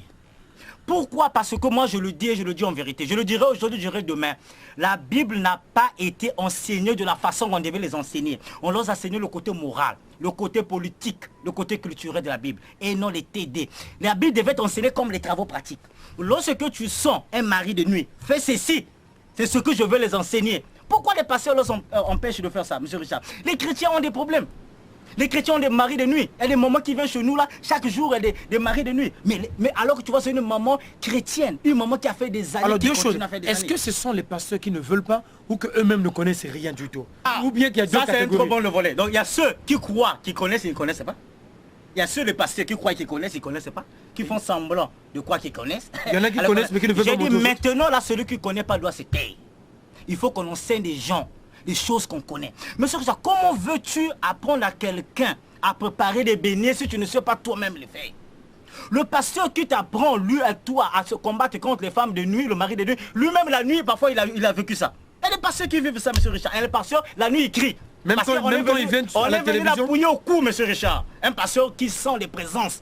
Pourquoi? Parce que moi je le dis et je le dis en vérité. Je le dirai aujourd'hui, je le dirai demain. La Bible n'a pas été enseignée de la façon qu'on devait les enseigner. On leur a enseigné le côté moral, le côté politique, le côté culturel de la Bible et non les TD. La Bible devait être enseignée comme les travaux pratiques. Lorsque tu sens un mari de nuit, fais ceci. C'est ce que je veux les enseigner. Pourquoi les pasteurs leur empêchent de faire ça, M. Richard? Les chrétiens ont des problèmes. Les chrétiens ont des maris de nuit. Il y a des mamans qui viennent chez nous là, chaque jour, il y a des maris de nuit. Mais alors que tu vois, c'est une maman chrétienne, une maman qui a fait des années. Alors deux choses, est-ce que ce sont les pasteurs qui ne veulent pas ou qu'eux-mêmes ne connaissent rien du tout? Ou bien qu'il y a deux catégories? Ça c'est un trop bon le volet. Donc il y a ceux qui croient, qui connaissent et ils ne connaissent pas. Il y a ceux les pasteurs qui croient qu'ils connaissent, ils ne connaissent pas. Qui font semblant de croire qu'ils connaissent. Il y en a qui connaissent mais qui ne veulent pas. J'ai dit maintenant là, celui qui ne connaît pas doit se taire. Il faut qu'on enseigne des gens des choses qu'on connaît. Monsieur Richard, comment veux-tu apprendre à quelqu'un à préparer des beignets si tu ne sais pas toi-même les faire? Le pasteur qui t'apprend, lui et toi, à se combattre contre les femmes de nuit, le mari de nuit, lui-même la nuit, parfois il a vécu ça. Il y a des pasteurs qui vivent ça, monsieur Richard. Et les pasteurs, la nuit, ils crient. Même quand ils viennent sur la télévision. On est venu la pouiller au cou, monsieur Richard. Un pasteur qui sent les présences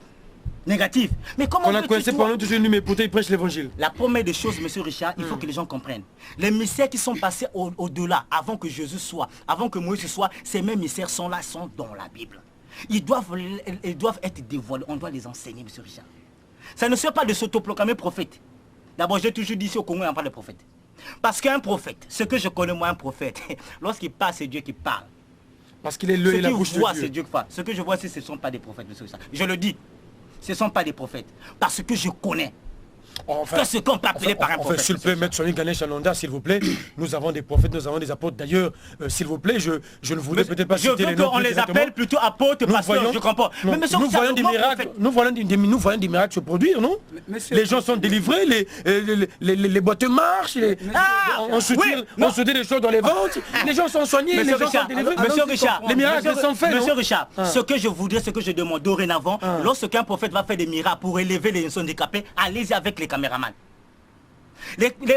négatives. Mais comment on a coincé pendant tout une nuit, mais pourtant il prêche l'évangile. La première des choses, monsieur Richard, il faut que les gens comprennent. Les mystères qui sont passés au-delà, avant que Jésus soit, avant que Moïse soit, ces mêmes mystères sont là, sont dans la Bible. Ils doivent être dévoilés, on doit les enseigner, monsieur Richard. Ça ne sert pas de s'autoproclamer prophète. D'abord, j'ai toujours dit ici au Congo, on parle de prophète. Parce qu'un prophète, ce que je connais moi, un prophète, lorsqu'il parle, c'est Dieu qui parle. Parce qu'il est le et la bouche de Dieu. C'est Dieu qui parle. Ce que je vois, ce ne sont pas des prophètes, monsieur Richard. Je le dis. Ce ne sont pas des prophètes. Parce que je connais. Enfin, ce qu'on peut appeler par un prophète. S'il vous plaît, Maître Soigné Ganesh Ananda, s'il vous plaît, nous avons des prophètes, nous avons des apôtres. D'ailleurs, s'il vous plaît, je ne voudrais peut-être pas citer les noms. On les appelle plutôt apôtres, pasteurs, je comprends. Mais monsieur, nous voyons des miracles, nous voyons des miracles se produire, non? Les gens sont délivrés, les boiteux marchent, on soutient des choses dans les ventes, les gens sont soignés, les gens sont délivrés. Monsieur Richard, les miracles sont faits. Monsieur Richard, ce que je voudrais, ce que je demande dorénavant, lorsqu'un prophète va faire des miracles pour élever les handicapés, allez-y avec les caméramans.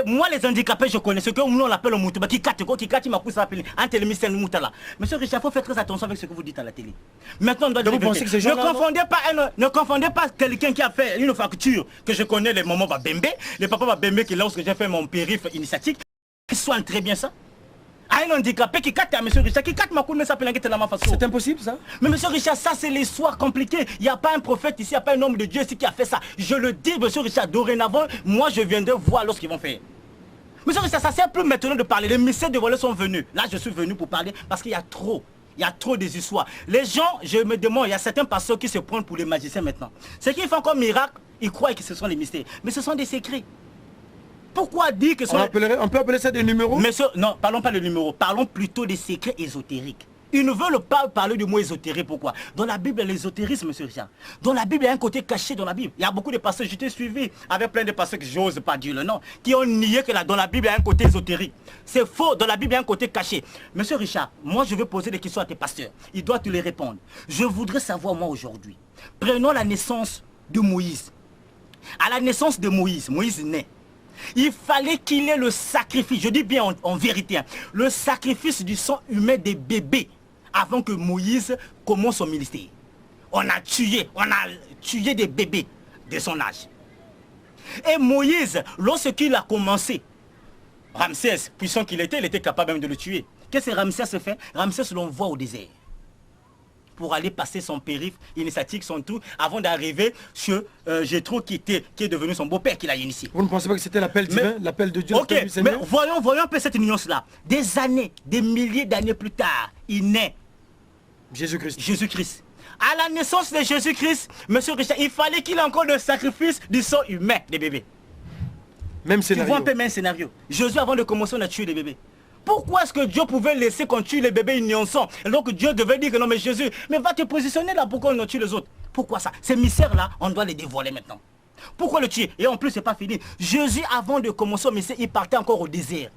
Moi les handicapés je connais ce que nous on appelle le moutouba qui cate ma pousse à appeler entre les mystères moutala. Monsieur Richard, il faut faire très attention avec ce que vous dites à la télé. Maintenant on doit ne confondez pas quelqu'un qui a fait une facture que je connais, les mamans Babembe, les papas Babembe qui lorsque j'ai fait mon périph' initiatique, ils soignent très bien ça. Un handicapé qui cate à monsieur Richard, qui cate ma coupe, mais ça peut l'enquêter de la façon. C'est impossible ça. Mais monsieur Richard, ça c'est l'histoire compliquée. Il n'y a pas un prophète ici, il n'y a pas un homme de Dieu ici qui a fait ça. Je le dis, monsieur Richard, dorénavant, moi je viendrai voir lorsqu'ils vont faire. Monsieur Richard, ça sert plus maintenant de parler. Les mystères dévoilés sont venus. Là, je suis venu pour parler parce qu'il y a trop. Il y a trop des histoires. Les gens, je me demande, il y a certains pasteurs qui se prennent pour les magiciens maintenant. Ce qu'ils font comme miracle, ils croient que ce sont les mystères. Mais ce sont des secrets. Pourquoi dire que on peut appeler ça des numéros? Monsieur, non, parlons pas de numéros, parlons plutôt des secrets ésotériques. Ils ne veulent pas parler du mot ésotérique. Pourquoi? Dans la Bible, l'ésotérisme, monsieur Richard. Dans la Bible, il y a un côté caché dans la Bible. Il y a beaucoup de pasteurs, je t'ai suivi avec plein de pasteurs que j'ose pas dire le nom, qui ont nié que dans la Bible, il y a un côté ésotérique. C'est faux, dans la Bible, il y a un côté caché. Monsieur Richard, moi je veux poser des questions à tes pasteurs. Ils doivent te les répondre. Je voudrais savoir, moi aujourd'hui, prenons la naissance de Moïse. À la naissance de Moïse, Moïse naît. Il fallait qu'il ait le sacrifice, je dis bien en vérité, hein, le sacrifice du sang humain des bébés avant que Moïse commence son ministère. On a tué des bébés de son âge. Et Moïse, lorsqu'il a commencé, Ramsès, puissant qu'il était, il était capable même de le tuer. Qu'est-ce que Ramsès fait? Ramsès l'envoie au désert pour aller passer son périph' initiatique, son tout, avant d'arriver sur Jéthro qui est devenu son beau-père qu'il a initié. Vous ne pensez pas que c'était l'appel divin, l'appel de Dieu? Ok, mais voyons un peu cette nuance-là. Des années, des milliers d'années plus tard, il naît Jésus-Christ. À la naissance de Jésus-Christ, monsieur Richard, il fallait qu'il ait encore le sacrifice du sang humain des bébés. Même scénario. Tu vois un peu même scénario. Jésus, avant de commencer, on a tué des bébés. Pourquoi est-ce que Dieu pouvait laisser qu'on tue les bébés innocents? Donc Dieu devait dire que non mais Jésus, mais va te positionner là, pourquoi on tue les autres? Pourquoi ça? Ces mystères-là, on doit les dévoiler maintenant. Pourquoi le tuer? Et en plus, c'est pas fini. Jésus, avant de commencer au mystère, il partait encore au désert.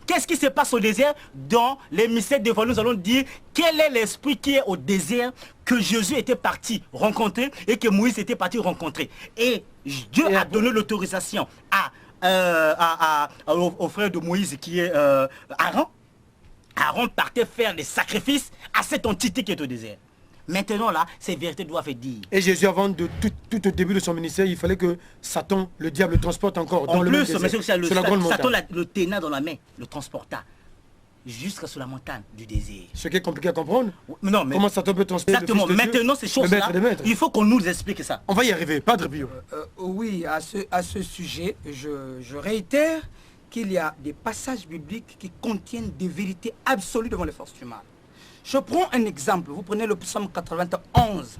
Qu'est-ce qui se passe au désert? Dans les mystères dévoilés, nous allons dire quel est l'esprit qui est au désert que Jésus était parti rencontrer et que Moïse était parti rencontrer. Et Dieu a donné l'autorisation au frère de Moïse qui est Aaron. Aaron partait faire des sacrifices à cette entité qui est au désert. Maintenant là, ces vérités doivent être dites. Et Jésus, avant de tout au début de son ministère, il fallait que Satan, le diable, le transporte encore dans En le plus, même désert, mais sur la grande Satan montagne. le tenait dans la main, le transporta jusqu'à sur la montagne du désert. Ce qui est compliqué à comprendre. Non, mais Comment Satan peut transporter le exactement. Fils de Dieu, Maintenant, ces le choses-là, maître des maîtres. il faut qu'on nous explique ça. On va y arriver, Padre Pio. Oui, à ce sujet, je réitère qu'il y a des passages bibliques qui contiennent des vérités absolues devant les forces du mal. Je prends un exemple. Vous prenez le psaume 91.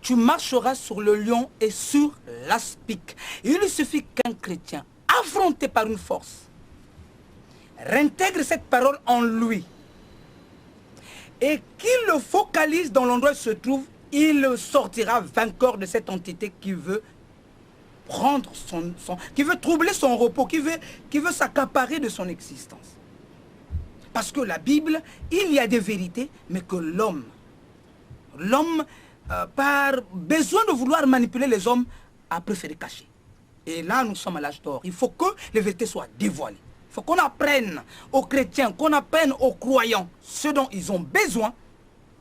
Tu marcheras sur le lion et sur l'aspic. Il suffit qu'un chrétien, affronté par une force, réintègre cette parole en lui et qu'il le focalise dans l'endroit où il se trouve, il sortira vainqueur de cette entité qui veut prendre qui veut troubler son repos, qui veut s'accaparer de son existence. Parce que la Bible, il y a des vérités, mais que l'homme, par besoin de vouloir manipuler les hommes, a préféré cacher. Et là, nous sommes à l'âge d'or. Il faut que les vérités soient dévoilées. Il faut qu'on apprenne aux chrétiens, qu'on apprenne aux croyants ce dont ils ont besoin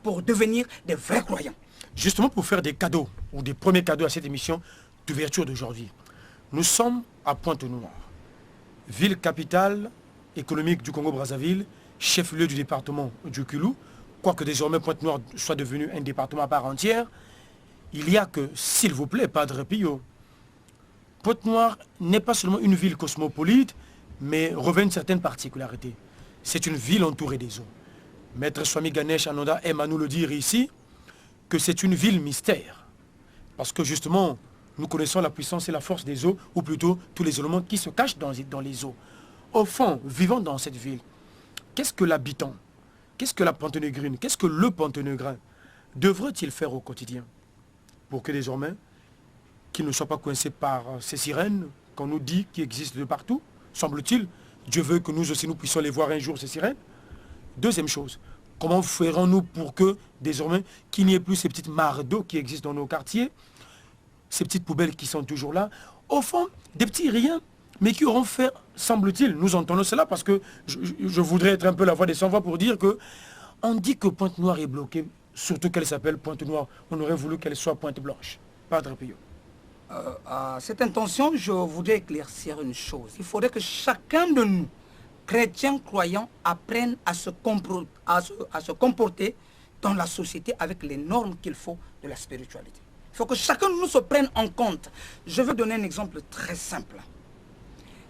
pour devenir des vrais croyants. Justement pour faire des cadeaux, ou des premiers cadeaux à cette émission d'ouverture d'aujourd'hui. Nous sommes à Pointe-Noire, ville capitale économique du Congo-Brazzaville, chef-lieu du département du Kulou. Quoique désormais Pointe-Noire soit devenu un département à part entière, il y a que, s'il vous plaît, Padre Pio, Pointe-Noire n'est pas seulement une ville cosmopolite, mais revêt une certaine particularité. C'est une ville entourée des eaux. Maître Swami Ganesh Ananda aime à nous le dire ici, que c'est une ville mystère. Parce que justement, nous connaissons la puissance et la force des eaux, ou plutôt tous les éléments qui se cachent dans les eaux. Au fond, vivant dans cette ville, qu'est-ce que l'habitant, qu'est-ce que la Ponténégrine, qu'est-ce que le Ponténégrin devrait-il faire au quotidien pour que désormais, qu'il ne soit pas coincé par ces sirènes qu'on nous dit qui existent de partout, semble-t-il. Dieu veut que nous aussi nous puissions les voir un jour, ces sirènes. Deuxième chose, comment ferons-nous pour que désormais, qu'il n'y ait plus ces petites mares d'eau qui existent dans nos quartiers, ces petites poubelles qui sont toujours là, au fond, des petits riens, mais qui auront fait, semble-t-il, nous entendons cela parce que je voudrais être un peu la voix des sans-voix pour dire que on dit que Pointe-Noire est bloquée, surtout qu'elle s'appelle Pointe-Noire. On aurait voulu qu'elle soit Pointe-Blanche. Padre Pio. À cette intention, je voudrais éclaircir une chose. Il faudrait que chacun de nous, chrétiens, croyants, apprenne à se comporter dans la société avec les normes qu'il faut de la spiritualité. Il faut que chacun de nous se prenne en compte. Je vais donner un exemple très simple.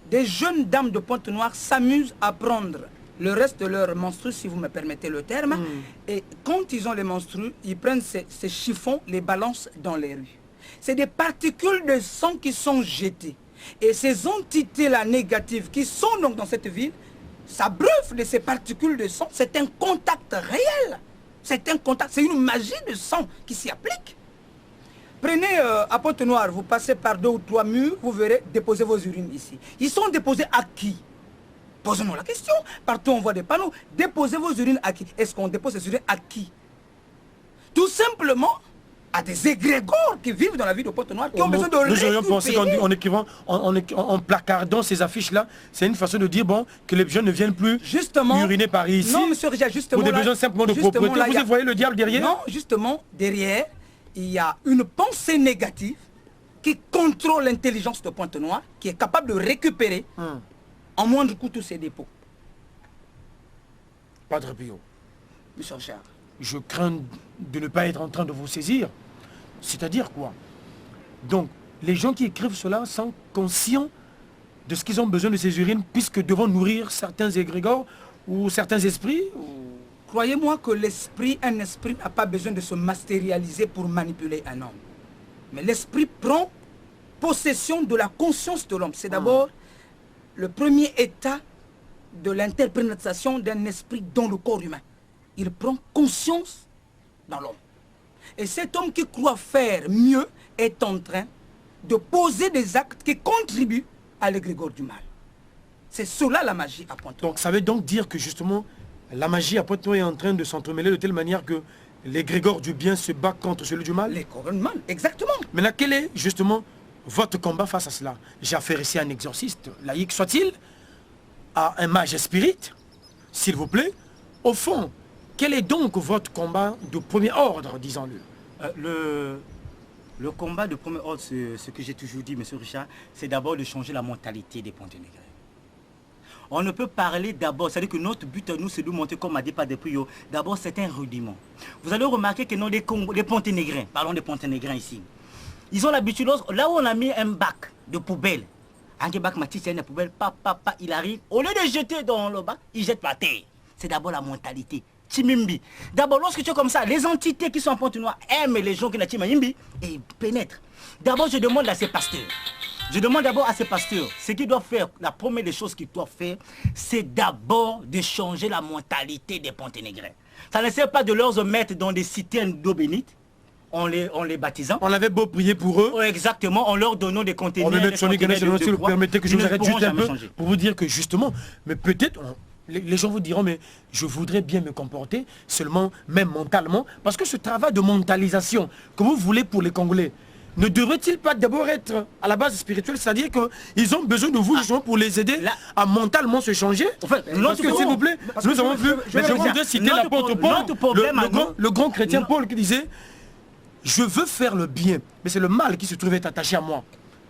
Des jeunes dames de Pointe-Noire s'amusent à prendre le reste de leurs menstrues, si vous me permettez le terme, et quand ils ont les menstrues, ils prennent ces chiffons, les balancent dans les rues. C'est des particules de sang qui sont jetées. Et ces entités-là négatives qui sont donc dans cette ville, s'abreuvent de ces particules de sang. C'est un contact réel. C'est un contact, c'est une magie de sang qui s'y applique. Prenez à Pointe-Noire, vous passez par 2 ou 3 murs, vous verrez déposer vos urines ici. Ils sont déposés à qui? Posons-nous la question. Partout on voit des panneaux. Déposez vos urines à qui? Est-ce qu'on dépose ces urines à qui? Tout simplement à des égrégores qui vivent dans la ville de Pointe-Noire, qui ont besoin de Nous aurions pensé récupérer. qu'en écrivant, en placardant ces affiches-là, c'est une façon de dire bon, que les jeunes ne viennent plus Justement, uriner par ici. Non, monsieur Richard, justement. Pour des besoins simplement de propreté. Là, Vous voyez le diable derrière? Non, justement, derrière, il y a une pensée négative qui contrôle l'intelligence de Pointe-Noire, qui est capable de récupérer en moindre coût tous ces dépôts. Padre Pio, Monsieur Richard. je crains de ne pas être en train de vous saisir. C'est-à-dire quoi? Donc, les gens qui écrivent cela sont conscients de ce qu'ils ont besoin de ces urines, puisque devant nourrir certains égrégores ou certains esprits Croyez-moi que un esprit n'a pas besoin de se matérialiser pour manipuler un homme. Mais l'esprit prend possession de la conscience de l'homme. C'est d'abord le premier état de l'interprétation d'un esprit dans le corps humain. Il prend conscience dans l'homme. Et cet homme qui croit faire mieux est en train de poser des actes qui contribuent à l'égrégore du mal. C'est cela la magie à Pointe-Noire. Donc ça veut donc dire que justement, la magie à Pointe-Noire est en train de s'entremêler de telle manière que l'égrégore du bien se bat contre celui du mal. L'égrégore du mal, exactement. Maintenant, quel est justement votre combat face à cela? J'ai affaire ici à un exorciste, laïque soit-il, à un mage spirit, s'il vous plaît. Au fond, Quel est donc votre combat de premier ordre, disons-le? Le combat de premier ordre, ce que j'ai toujours dit, M. Richard, c'est d'abord de changer la mentalité des Ponténégrins. On ne peut parler d'abord, c'est-à-dire que notre but à nous, c'est de montrer, comme a dit Padeprio, d'abord c'est un rudiment. Vous allez remarquer que non, les Ponténégrins, parlons des Ponténégrins ici, ils ont l'habitude, là où on a mis un bac de poubelle, un bac Matisse, il y a une poubelle, il arrive, au lieu de jeter dans le bac, il jette par terre. C'est d'abord la mentalité. Timimbi. D'abord, lorsque tu es comme ça, les entités qui sont en Pointe-Noire aiment les gens qui n'ont Timimbi et pénètrent. D'abord, je demande à ces pasteurs. Je demande d'abord à ces pasteurs, ce qu'ils doivent faire, la première des choses qu'ils doivent faire, c'est d'abord de changer la mentalité des Ponténégrins. Ça ne sert pas de leur mettre dans des citernes d'eau bénite, en les baptisant. On avait beau prier pour eux. Oh, exactement, en leur donnant des conteneurs. On va mettre Sonny Ganesh, si vous permettez que je vous arrête juste un peu changer. pour vous dire que justement, mais peut-être... Les gens vous diront, mais je voudrais bien me comporter, seulement, même mentalement, parce que ce travail de mentalisation que vous voulez pour les Congolais, ne devrait-il pas d'abord être à la base spirituelle, c'est-à-dire qu'ils ont besoin de vous justement pour les aider à mentalement se changer? En fait, parce que s'il vous plaît, nous avons vu, je voudrais citer l'apôtre Paul, le grand chrétien Paul qui disait, je veux faire le bien, mais c'est le mal qui se trouvait attaché à moi.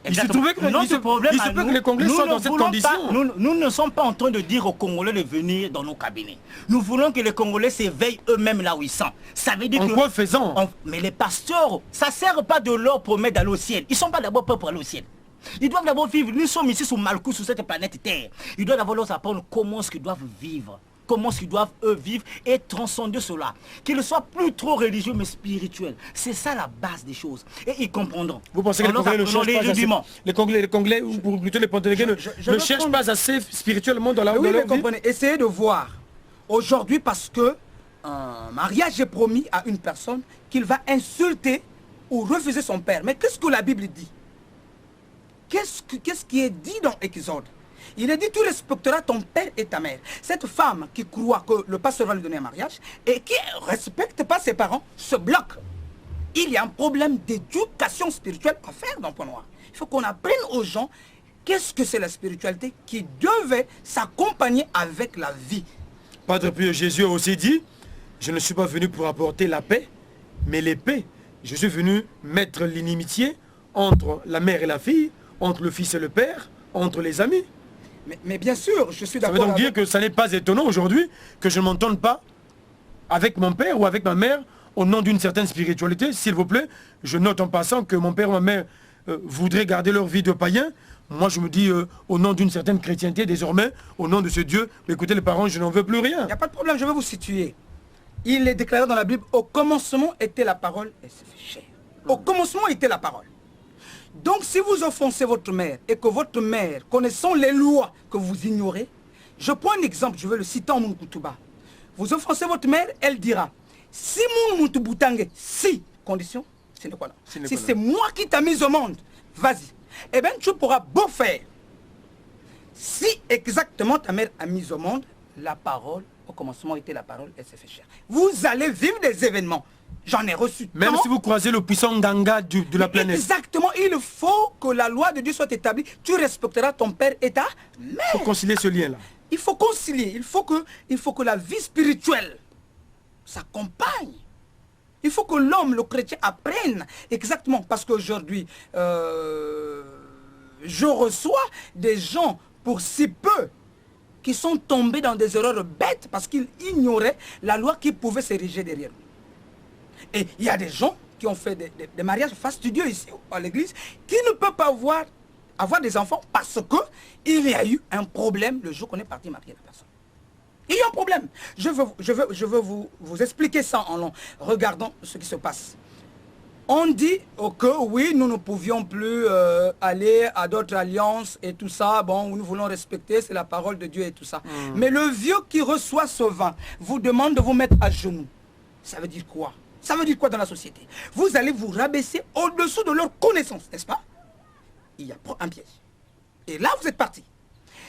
Il se trouvait que, que les Congolais soient dans cette condition. Nous ne sommes pas en train de dire aux Congolais de venir dans nos cabinets. Nous voulons que les Congolais s'éveillent eux-mêmes là où ils sont. Ça veut dire en quoi faisant mais les pasteurs, ça ne sert pas de leur promettre d'aller au ciel. Ils ne sont pas d'abord prêts pour aller au ciel. Ils doivent d'abord vivre. Nous sommes ici sur Malkou, sur cette planète Terre. Ils doivent d'abord leur apprendre comment est-ce qu'ils doivent vivre. Comment est-ce qu'ils doivent eux vivre et transcender cela. Qu'ils ne soient plus trop religieux mais spirituels. C'est ça la base des choses. Et ils comprendront. Vous pensez que les Congolais ne cherchent pas assez, les Congolais ou plutôt les Ponténégrins ne cherchent pas assez spirituellement dans leur vie? Essayez de voir. Aujourd'hui, parce que un mariage est promis à une personne qu'il va insulter ou refuser son père. Mais qu'est-ce que la Bible dit? Qu'est-ce qui est dit dans Exode? Il est dit, tu respecteras ton père et ta mère. Cette femme qui croit que le pasteur va lui donner un mariage et qui ne respecte pas ses parents se bloque. Il y a un problème d'éducation spirituelle à faire dans Point Noir. Il faut qu'on apprenne aux gens qu'est-ce que c'est la spiritualité qui devait s'accompagner avec la vie. Padre Pio, Jésus a aussi dit, je ne suis pas venu pour apporter la paix, mais l'épée. Je suis venu mettre l'inimitié entre la mère et la fille, entre le fils et le père, entre les amis. Mais bien sûr, je suis d'accord. Ça veut donc dire que ça n'est pas étonnant aujourd'hui que je ne m'entende pas avec mon père ou avec ma mère au nom d'une certaine spiritualité. S'il vous plaît, je note en passant que mon père ou ma mère voudraient garder leur vie de païen. Moi, je me dis, au nom d'une certaine chrétienté, désormais, au nom de ce Dieu, écoutez les parents, je n'en veux plus rien. Il n'y a pas de problème, je vais vous situer. Il est déclaré dans la Bible, au commencement était la parole et c'est fait chair. Au commencement était la parole. Donc si vous offensez votre mère et que votre mère, connaissant les lois que vous ignorez, je prends un exemple, je vais le citer en Moukoutuba. Vous offensez votre mère, elle dira, si mon Moutouboutangé, si, condition, c'est quoi là? Si c'est moi qui t'ai mis au monde, vas-y. Eh bien tu pourras beau faire. Si exactement ta mère a mis au monde, la parole, au commencement était la parole, elle s'est fait chair. Vous allez vivre des événements. J'en ai reçu. Même si vous croisez le puissant Ganga de la planète. Exactement, il faut que la loi de Dieu soit établie. Tu respecteras ton père et ta mère. Il faut concilier ce lien-là. Il faut concilier. Il faut que la vie spirituelle s'accompagne. Il faut que l'homme, le chrétien, apprenne exactement. Parce qu'aujourd'hui, je reçois des gens, pour si peu, qui sont tombés dans des erreurs bêtes parce qu'ils ignoraient la loi qui pouvait s'ériger derrière nous. Et il y a des gens qui ont fait des mariages fastidieux ici à l'église qui ne peuvent pas avoir des enfants parce qu'il y a eu un problème le jour qu'on est parti marier la personne. Il y a un problème. Je veux vous expliquer ça en long. Regardons ce qui se passe. On dit que oui, nous ne pouvions plus aller à d'autres alliances et tout ça. Bon, nous voulons respecter, c'est la parole de Dieu et tout ça. Mais le vieux qui reçoit ce vin vous demande de vous mettre à genoux. Ça veut dire quoi? Ça veut dire quoi dans la société? Vous allez vous rabaisser au-dessous de leur connaissance, n'est-ce pas? Il y a un piège. Et là, vous êtes parti.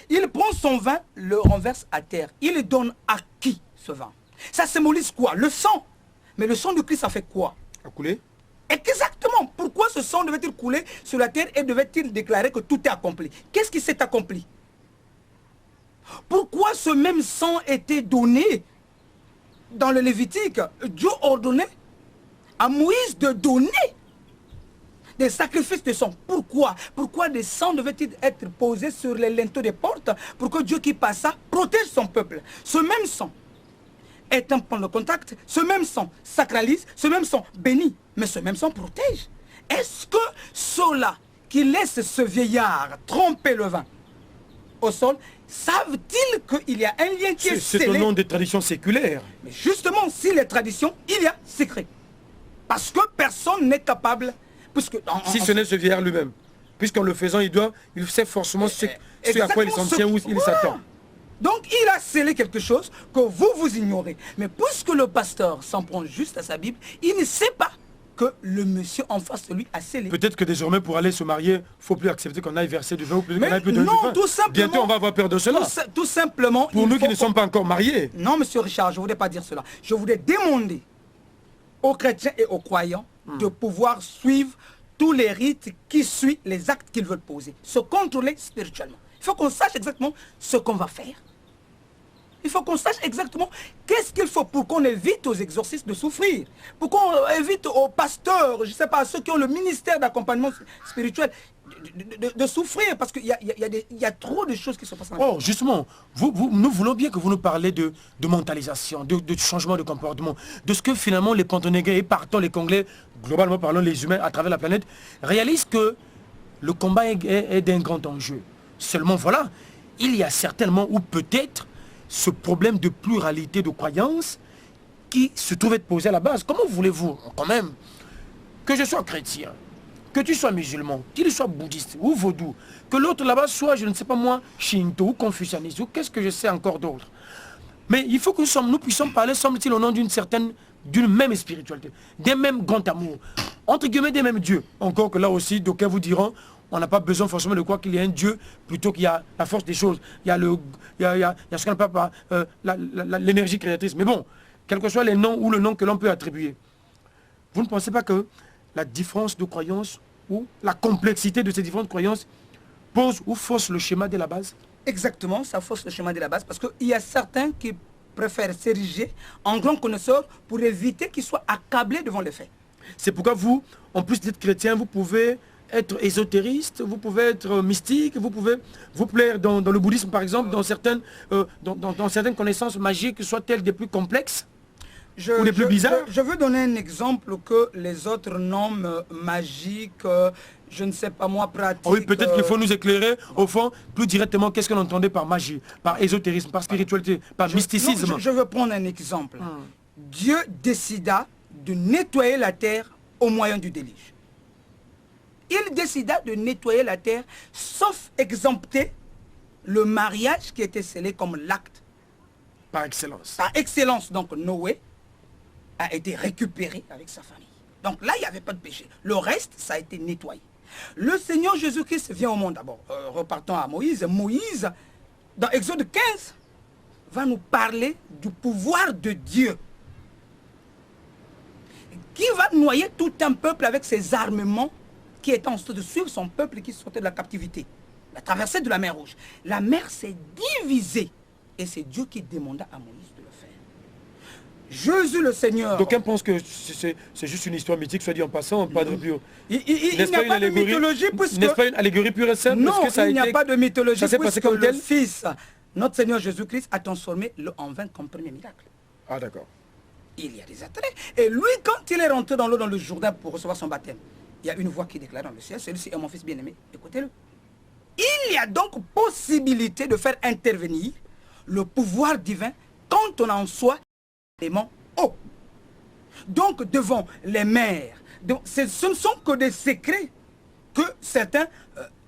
Il prend son vin, le renverse à terre. Il le donne à qui, ce vin? Ça symbolise quoi? Le sang. Mais le sang de Christ, ça fait quoi? À couler? Exactement. Pourquoi ce sang devait-il couler sur la terre et devait-il déclarer que tout est accompli? Qu'est-ce qui s'est accompli? Pourquoi ce même sang était donné dans le Lévitique, Dieu ordonnait à Moïse de donner des sacrifices de sang. Pourquoi? Pourquoi des sangs devaient-ils être posés sur les linteaux des portes pour que Dieu qui passa protège son peuple? Ce même sang est un point de contact, ce même sang sacralise, ce même sang bénit, mais ce même sang protège. Est-ce que ceux-là qui laissent ce vieillard tremper le vin au sol, savent-ils qu'il y a un lien qui est scellé? C'est au nom des traditions séculaires. Mais justement, si les traditions, il y a secret. Parce que personne n'est capable, puisque... Si ce n'est ce vieillard lui-même. Puisqu'en le faisant, il sait forcément ce à quoi il s'en tient, où il s'attend. Donc il a scellé quelque chose que vous ignorez. Mais puisque le pasteur s'en prend juste à sa Bible, il ne sait pas que le monsieur en face de lui a scellé. Peut-être que désormais, pour aller se marier, il ne faut plus accepter qu'on aille verser du vin ou plus qu'on aille plus de non, vin. tout simplement, bientôt, on va avoir peur de cela. Tout simplement... Pour nous qui ne sommes pas encore mariés. Non, monsieur Richard, je ne voudrais pas dire cela. Je voudrais demander aux chrétiens et aux croyants de pouvoir suivre tous les rites qui suivent les actes qu'ils veulent poser. Se contrôler spirituellement. Il faut qu'on sache exactement ce qu'on va faire. Il faut qu'on sache exactement qu'est-ce qu'il faut pour qu'on évite aux exorcistes de souffrir. Pour qu'on évite aux pasteurs, je ne sais pas, à ceux qui ont le ministère d'accompagnement spirituel de souffrir. Parce qu'il y a trop de choses qui se passent. Oh, justement, nous voulons bien que vous nous parlez de mentalisation, de changement de comportement, de ce que finalement les Pontonégrés et partant les Congolais, globalement parlant les humains à travers la planète, réalisent que le combat est d'un grand enjeu. Seulement voilà, il y a certainement ou peut-être ce problème de pluralité de croyances qui se trouve être posé à la base. Comment voulez-vous, quand même, que je sois chrétien, que tu sois musulman, qu'il soit bouddhiste ou vaudou, que l'autre là-bas soit, je ne sais pas moi, shinto ou confucianiste, ou qu'est-ce que je sais encore d'autre. Mais il faut que nous puissions parler, semble-t-il, au nom d'une même spiritualité, d'un même grand amour, entre guillemets des mêmes dieux. Encore que là aussi, d'aucuns vous diront, on n'a pas besoin forcément de croire qu'il y a un Dieu plutôt qu'il y a la force des choses. Il y a, ce qu'on appelle l'énergie créatrice. Mais bon, quels que soient les noms ou le nom que l'on peut attribuer, vous ne pensez pas que la différence de croyance ou la complexité de ces différentes croyances pose ou fausse le schéma de la base? Exactement, ça fausse le schéma de la base parce qu'il y a certains qui préfèrent s'ériger en grands connaisseurs pour éviter qu'ils soient accablés devant les faits. C'est pourquoi vous, en plus d'être chrétien, vous pouvez être ésotériste, vous pouvez être mystique, vous pouvez vous plaire dans le bouddhisme par exemple, dans certaines connaissances magiques, soit-elles des plus complexes ou les plus bizarres. Je veux donner un exemple que les autres nomment magique, je ne sais pas moi, pratique. Oui, peut-être qu'il faut nous éclairer au fond plus directement qu'est-ce qu'on entendait par magie, par ésotérisme, par spiritualité, par mysticisme. Je veux prendre un exemple. Dieu décida de nettoyer la terre au moyen du déluge. Il décida de nettoyer la terre, sauf exempter le mariage qui était scellé comme l'acte. Par excellence. Par excellence. Donc Noé a été récupéré avec sa famille. Donc là, il n'y avait pas de péché. Le reste, ça a été nettoyé. Le Seigneur Jésus-Christ vient au monde d'abord. Repartons à Moïse. Moïse, dans Exode 15, va nous parler du pouvoir de Dieu, qui va noyer tout un peuple avec ses armements, qui était en train de suivre son peuple qui sortait de la captivité. La traversée de la mer Rouge. La mer s'est divisée. Et c'est Dieu qui demanda à Moïse de le faire. Jésus le Seigneur... D'aucuns pensent que c'est juste une histoire mythique, soit dit en passant, pas de pure. Il n'y a pas de mythologie puisque... N'est-ce pas une allégorie pure et simple? Non, il n'y a pas de mythologie puisque comme le Fils, notre Seigneur Jésus-Christ, a transformé l'eau en vin comme premier miracle. Ah d'accord. Il y a des attraits. Et lui, quand il est rentré dans l'eau, dans le Jourdain pour recevoir son baptême, il y a une voix qui déclare dans le ciel, celui-ci est mon fils bien-aimé, écoutez-le. Il y a donc possibilité de faire intervenir le pouvoir divin quand on en soit élément haut. Donc devant les mers, ce ne sont que des secrets que certains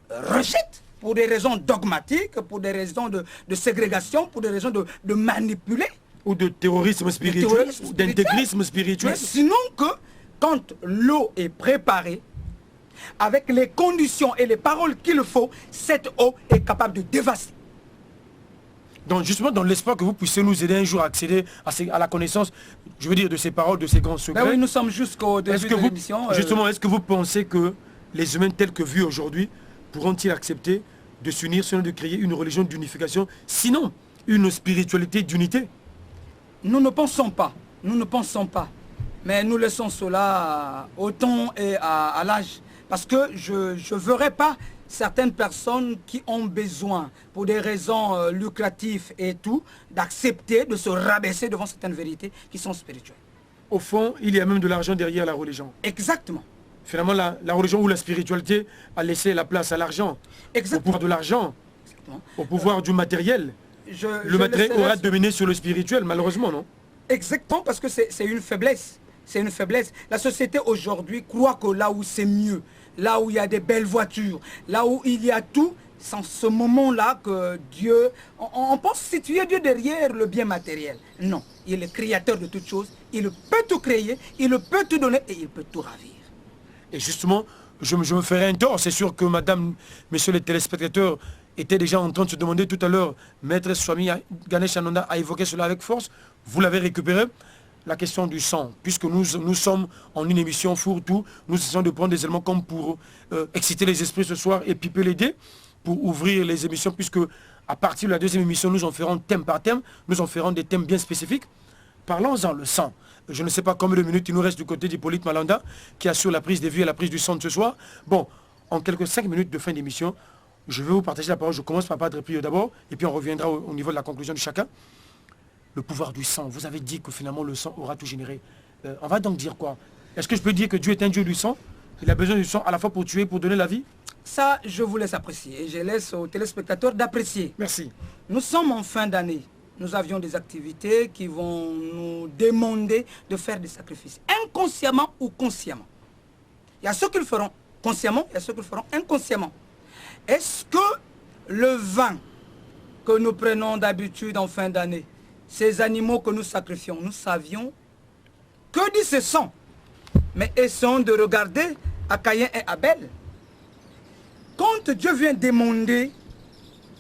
rejettent pour des raisons dogmatiques, pour des raisons de ségrégation, pour des raisons de manipuler. Ou de terrorisme spirituel, ou d'intégrisme spirituel. Mais sinon que quand l'eau est préparée, avec les conditions et les paroles qu'il faut, cette eau est capable de dévaster. Donc justement, dans l'espoir que vous puissiez nous aider un jour à accéder à la connaissance, je veux dire, de ces paroles, de ces grands secrets. Ben oui, nous sommes jusqu'au début de l'émission. Justement, est-ce que vous pensez que les humains tels que vus aujourd'hui pourront-ils accepter de s'unir, sinon de créer une religion d'unification, sinon une spiritualité d'unité? nous ne pensons pas. Nous ne pensons pas. Mais nous laissons cela au temps et à l'âge. Parce que je ne verrai pas certaines personnes qui ont besoin, pour des raisons lucratives et tout, d'accepter de se rabaisser devant certaines vérités qui sont spirituelles. Au fond, il y a même de l'argent derrière la religion. Exactement. Finalement, la religion ou la spiritualité a laissé la place à l'argent. Au pouvoir de l'argent, au pouvoir du matériel. Le matériel aura dominé sur le spirituel, malheureusement, non? Exactement, parce que c'est une faiblesse. C'est une faiblesse. La société aujourd'hui croit que là où c'est mieux, là où il y a des belles voitures, là où il y a tout, c'est en ce moment-là que Dieu... On pense situer Dieu derrière le bien matériel. Non, il est le créateur de toutes choses. Il peut tout créer, il peut tout donner et il peut tout ravir. Et justement, je me ferai un tort. C'est sûr que madame, messieurs les téléspectateurs, étaient déjà en train de se demander tout à l'heure, Maître Swami Ganesh Ananda a évoqué cela avec force. Vous l'avez récupéré. La question du sang, puisque nous sommes en une émission fourre-tout, nous essayons de prendre des éléments comme pour exciter les esprits ce soir et piper les dés, pour ouvrir les émissions, puisque à partir de la deuxième émission, nous en ferons thème par thème, nous en ferons des thèmes bien spécifiques. Parlons-en, le sang. Je ne sais pas combien de minutes il nous reste du côté d'Hippolyte Malanda, qui assure la prise des vues et la prise du sang de ce soir. Bon, en quelques 5 minutes de fin d'émission, je vais vous partager la parole. Je commence par Padre Pio d'abord, et puis on reviendra au niveau de la conclusion de chacun. Le pouvoir du sang, vous avez dit que finalement le sang aura tout généré. On va donc dire quoi? Est-ce que je peux dire que Dieu est un Dieu du sang? Il a besoin du sang à la fois pour tuer, pour donner la vie? Ça, je vous laisse apprécier et je laisse aux téléspectateurs d'apprécier. Merci. Nous sommes en fin d'année. Nous avions des activités qui vont nous demander de faire des sacrifices, inconsciemment ou consciemment. Il y a ceux qui le feront consciemment, il y a ceux qui le feront inconsciemment. Est-ce que le vin que nous prenons d'habitude en fin d'année, ces animaux que nous sacrifions, nous savions que dit ce sang? Mais essayons de regarder à Caïn et Abel. Quand Dieu vient demander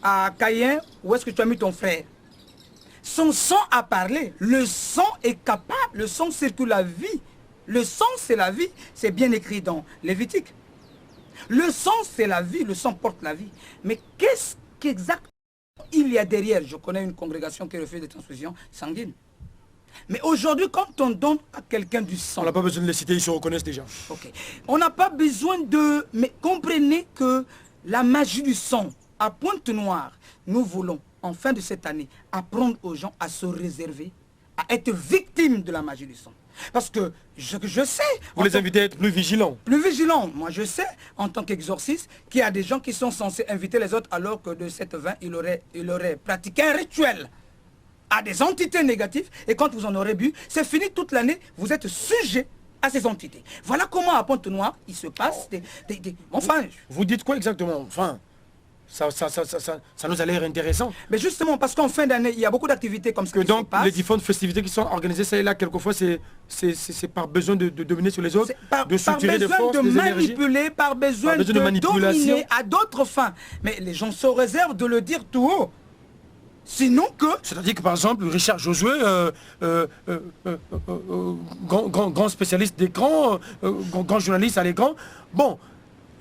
à Caïn, où est-ce que tu as mis ton frère? Son sang a parlé. Le sang est capable. Le sang circule la vie. Le sang c'est la vie. C'est bien écrit dans Lévitique. Le sang c'est la vie. Le sang porte la vie. Mais qu'est-ce qu'exactement il y a derrière? Je connais une congrégation qui refuse des transfusions sanguines. Mais aujourd'hui, quand on donne à quelqu'un du sang... On n'a pas besoin de les citer, ils se reconnaissent déjà. Ok. On n'a pas besoin de... Mais comprenez que la magie du sang, à Pointe-Noire, nous voulons, en fin de cette année, apprendre aux gens à se réserver, à être victimes de la magie du sang. Parce que je sais... Vous les invitez à être plus vigilants. Plus vigilants. Moi, je sais, en tant qu'exorciste, qu'il y a des gens qui sont censés inviter les autres alors que de cette vin, il aurait pratiqué un rituel à des entités négatives. Et quand vous en aurez bu, c'est fini toute l'année, vous êtes sujet à ces entités. Voilà comment à Pointe-Noire, il se passe Enfin... Vous dites quoi exactement? Enfin... Ça nous a l'air intéressant. Mais justement, parce qu'en fin d'année, il y a beaucoup d'activités comme ça. Que donc, les différentes festivités qui sont organisées, ça et là, quelquefois, c'est par besoin de dominer sur les autres, de soutirer des forces, des énergies. Par besoin de dominer à d'autres fins. Mais les gens se réservent de le dire tout haut. Sinon que... C'est-à-dire que, par exemple, Richard Josué, grand spécialiste d'écran, grand journaliste à l'écran, bon...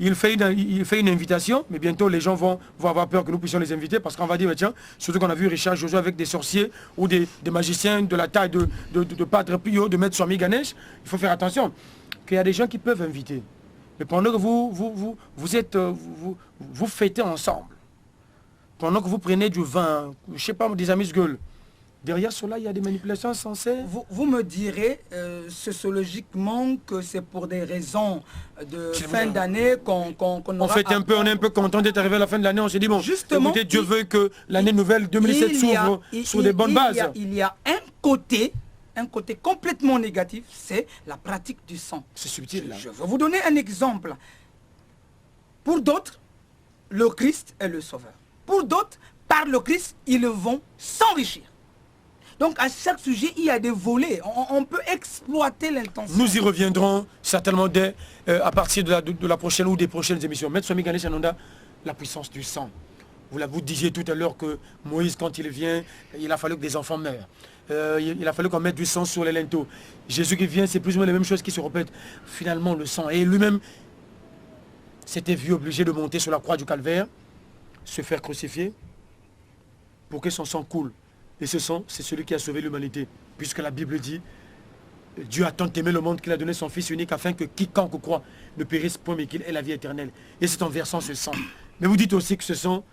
Il fait une invitation, mais bientôt les gens vont avoir peur que nous puissions les inviter parce qu'on va dire, tiens, surtout qu'on a vu Richard Josué avec des sorciers ou des magiciens de la taille de Padre Pio, de Maître Swami Ganesh, il faut faire attention qu'il y a des gens qui peuvent inviter. Mais pendant que vous fêtez ensemble, pendant que vous prenez du vin, je ne sais pas, des amuse-gueules, derrière cela, il y a des manipulations censées... Vous me direz sociologiquement que c'est pour des raisons de fin d'année qu'on on est un peu content d'être arrivé à la fin de l'année. On s'est dit, bon, justement, écoutez, Dieu veut que l'année nouvelle 2007 s'ouvre sur des bonnes bases. Il y a un côté complètement négatif, c'est la pratique du sang. C'est subtil, là. Je vais vous donner un exemple. Pour d'autres, le Christ est le sauveur. Pour d'autres, par le Christ, ils vont s'enrichir. Donc à chaque sujet, il y a des volets. On peut exploiter l'intention. Nous y reviendrons certainement à partir de la prochaine ou des prochaines émissions. Maître Swami Ganesh Ananda, la puissance du sang. Vous disiez tout à l'heure que Moïse, quand il vient, il a fallu que des enfants meurent. Il a fallu qu'on mette du sang sur les linteaux. Jésus qui vient, c'est plus ou moins les mêmes choses qui se répètent. Finalement, le sang. Et lui-même s'était vu obligé de monter sur la croix du calvaire, se faire crucifier, pour que son sang coule. Et ce sang, c'est celui qui a sauvé l'humanité. puisque la Bible dit Dieu a tant aimé le monde qu'il a donné son Fils unique afin que quiconque croit ne périsse point mais qu'il ait la vie éternelle. Et c'est en versant ce sang. Mais vous dites aussi que ce sang,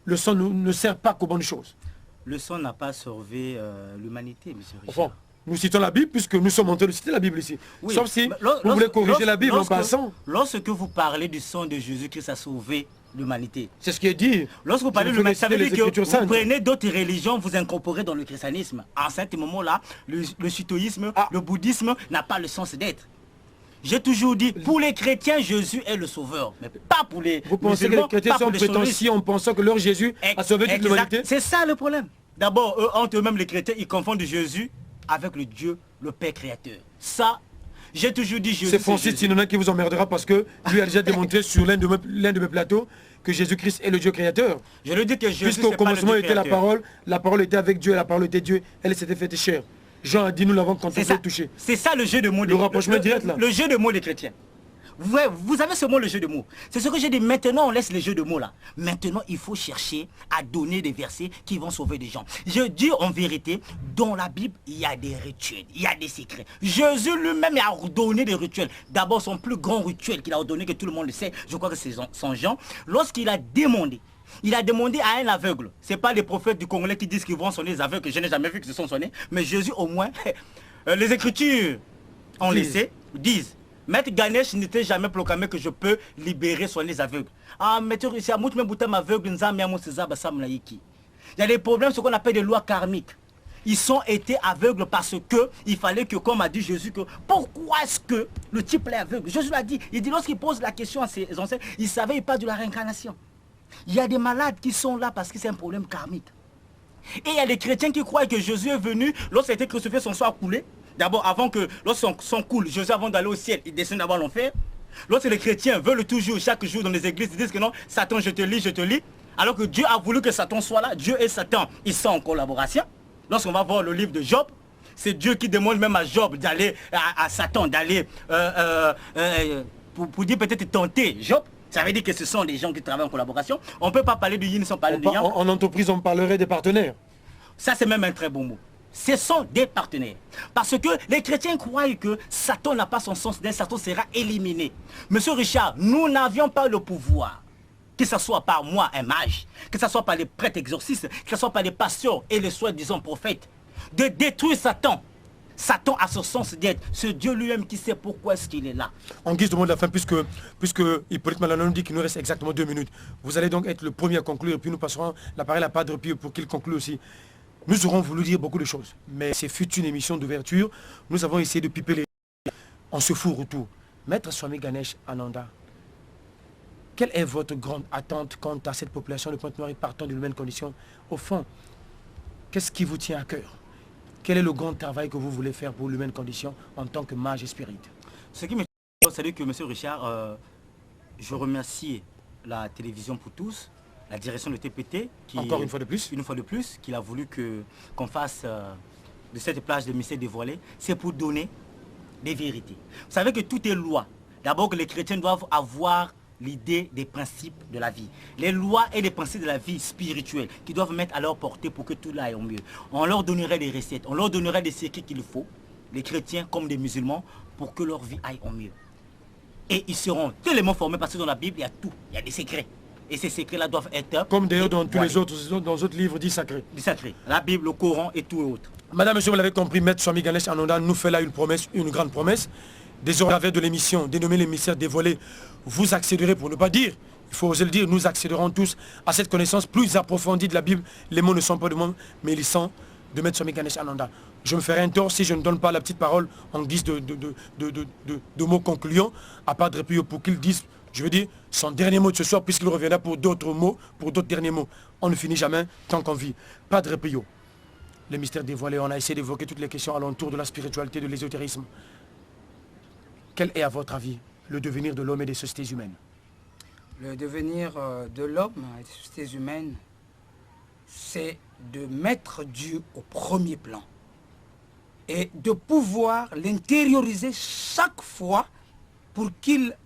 le sang ne sert pas qu'aux bonnes choses. Le sang n'a pas sauvé l'humanité, monsieur Richard. Enfin, nous citons la Bible puisque nous sommes en train de citer la Bible ici. Oui, sauf si vous voulez corriger la Bible en passant. Lorsque vous parlez du sang de Jésus-Christ a sauvé l'humanité. C'est ce qui est dit. Lorsque vous parlez de l'humanité, ça veut dire que vous prenez d'autres religions, vous incorporez dans le christianisme. À un certain moment-là, le shintoïsme, le bouddhisme n'a pas le sens d'être. J'ai toujours dit, pour les chrétiens, Jésus est le sauveur, mais pas pour les Vous pensez que les chrétiens sont prétentieux en pensant que leur Jésus a sauvé toute l'humanité? C'est ça le problème. D'abord, entre eux-mêmes, les chrétiens, ils confondent Jésus avec le Dieu, le Père créateur. Ça, j'ai toujours dit Jésus. C'est Francis Tinona qui vous emmerdera parce que lui a déjà démontré sur l'un de mes plateaux que Jésus-Christ est le Dieu créateur. Je le dis que Jésus, puisqu'au commencement était la parole était avec Dieu, et la parole était Dieu, elle s'était faite chair. Jean a dit, nous l'avons contemplé, touché. C'est ça le jeu de mots. Le rapprochement direct là. Le jeu de mots des chrétiens. Vous avez ce mot, le jeu de mots. C'est ce que j'ai dit. Maintenant, on laisse les jeux de mots là. Maintenant, il faut chercher à donner des versets qui vont sauver des gens. Je dis en vérité, dans la Bible, il y a des rituels, il y a des secrets. Jésus lui-même a ordonné des rituels. D'abord, son plus grand rituel qu'il a ordonné, que tout le monde le sait, je crois que c'est son Jean, lorsqu'il a demandé. Il a demandé à un aveugle. Ce n'est pas les prophètes du Congolais qui disent qu'ils vont sonner les aveugles, que je n'ai jamais vu qu'ils se sont sonnés. Mais Jésus, au moins, les Écritures, on le sait, disent. Maître Ganesh n'était jamais proclamé que je peux libérer soigner les aveugles. Ah, maître, c'est à Moutme Boutam aveugle, Nzamia Mousseza Bassam Laïki. Il y a des problèmes, ce qu'on appelle des lois karmiques. Ils sont été aveugles parce que il fallait que, comme a dit Jésus, que pourquoi est-ce que le type est aveugle? Jésus l'a dit. Il dit, lorsqu'il pose la question à ses ancêtres, il savait pas de la réincarnation. Il y a des malades qui sont là parce que c'est un problème karmique. Et il y a des chrétiens qui croient que Jésus est venu, lorsqu'il a été crucifié, son sang a coulé. D'abord, avant que, lorsqu'on son coule, Jésus, avant d'aller au ciel, il descend d'abord l'enfer. Lorsque les chrétiens veulent toujours, chaque jour dans les églises, ils disent que non, Satan, je te lis. Alors que Dieu a voulu que Satan soit là. Dieu et Satan, ils sont en collaboration. Lorsqu'on va voir le livre de Job, c'est Dieu qui demande même à Job d'aller, à Satan, d'aller, pour dire peut-être tenter Job. Ça veut dire que ce sont des gens qui travaillent en collaboration. On ne peut pas parler de yin sans parler de yang. En entreprise, on parlerait des partenaires. Ça, c'est même un très bon mot. Ce sont des partenaires. Parce que les chrétiens croient que Satan n'a pas son sens d'être, Satan sera éliminé. Monsieur Richard, nous n'avions pas le pouvoir, que ce soit par moi, un mage, que ce soit par les prêtres exorcistes, que ce soit par les pasteurs et les soi-disant prophètes, de détruire Satan. Satan a son sens d'être, ce Dieu lui-même qui sait pourquoi est-ce qu'il est là. En guise de mot de la fin, puisque Hippolyte Malano nous dit qu'il nous reste exactement 2 minutes, vous allez donc être le premier à conclure, puis nous passerons l'appareil à Padre Pio pour qu'il conclue aussi. Nous aurons voulu dire beaucoup de choses, mais c'est fut une émission d'ouverture. Nous avons essayé de piper les... On se fout autour. Maître Swami Ganesh Ananda, quelle est votre grande attente quant à cette population de Pointe-Noire partant d'une même condition? Au fond, qu'est-ce qui vous tient à cœur? Quel est le grand travail que vous voulez faire pour l'humaine condition en tant que mage et spirit? Ce qui me tient, c'est que, monsieur Richard, je remercie la télévision pour tous, la direction de TPT, qui, encore une fois de plus, qu'il a voulu qu'on fasse de cette plage de mystère dévoilée, c'est pour donner des vérités. Vous savez que tout est loi. D'abord que les chrétiens doivent avoir l'idée des principes de la vie. Les lois et les principes de la vie spirituelle qui doivent mettre à leur portée pour que tout aille au mieux. On leur donnerait des recettes, on leur donnerait des secrets qu'il faut, les chrétiens comme des musulmans, pour que leur vie aille au mieux. Et ils seront tellement formés parce que dans la Bible, il y a tout, il y a des secrets. Et ces secrets-là doivent être... Comme d'ailleurs dans tous les autres livres dits sacrés. Dits sacrés. La Bible, le Coran et tout et autres. Madame, monsieur, vous l'avez compris, Maître Swami Ganesh Ananda nous fait là une promesse, une grande promesse. Désormais, de l'émission dénommée les mystères dévoilés, vous accéderez, pour ne pas dire, il faut oser le dire, nous accéderons tous à cette connaissance plus approfondie de la Bible. Les mots ne sont pas de moi, mais ils sont de Maître Swami Ganesh Ananda. Je me ferai un tort si je ne donne pas la petite parole en guise de mots concluants à Padre Pio pour qu'il dise, je veux dire, son dernier mot de ce soir, puisqu'il reviendra pour d'autres mots, pour d'autres derniers mots. On ne finit jamais tant qu'on vit. Padre Pio, les mystères dévoilés, on a essayé d'évoquer toutes les questions alentour de la spiritualité, de l'ésotérisme. Quel est, à votre avis, le devenir de l'homme et des sociétés humaines? Le devenir de l'homme et des sociétés humaines, c'est de mettre Dieu au premier plan et de pouvoir l'intérioriser chaque fois pour qu'il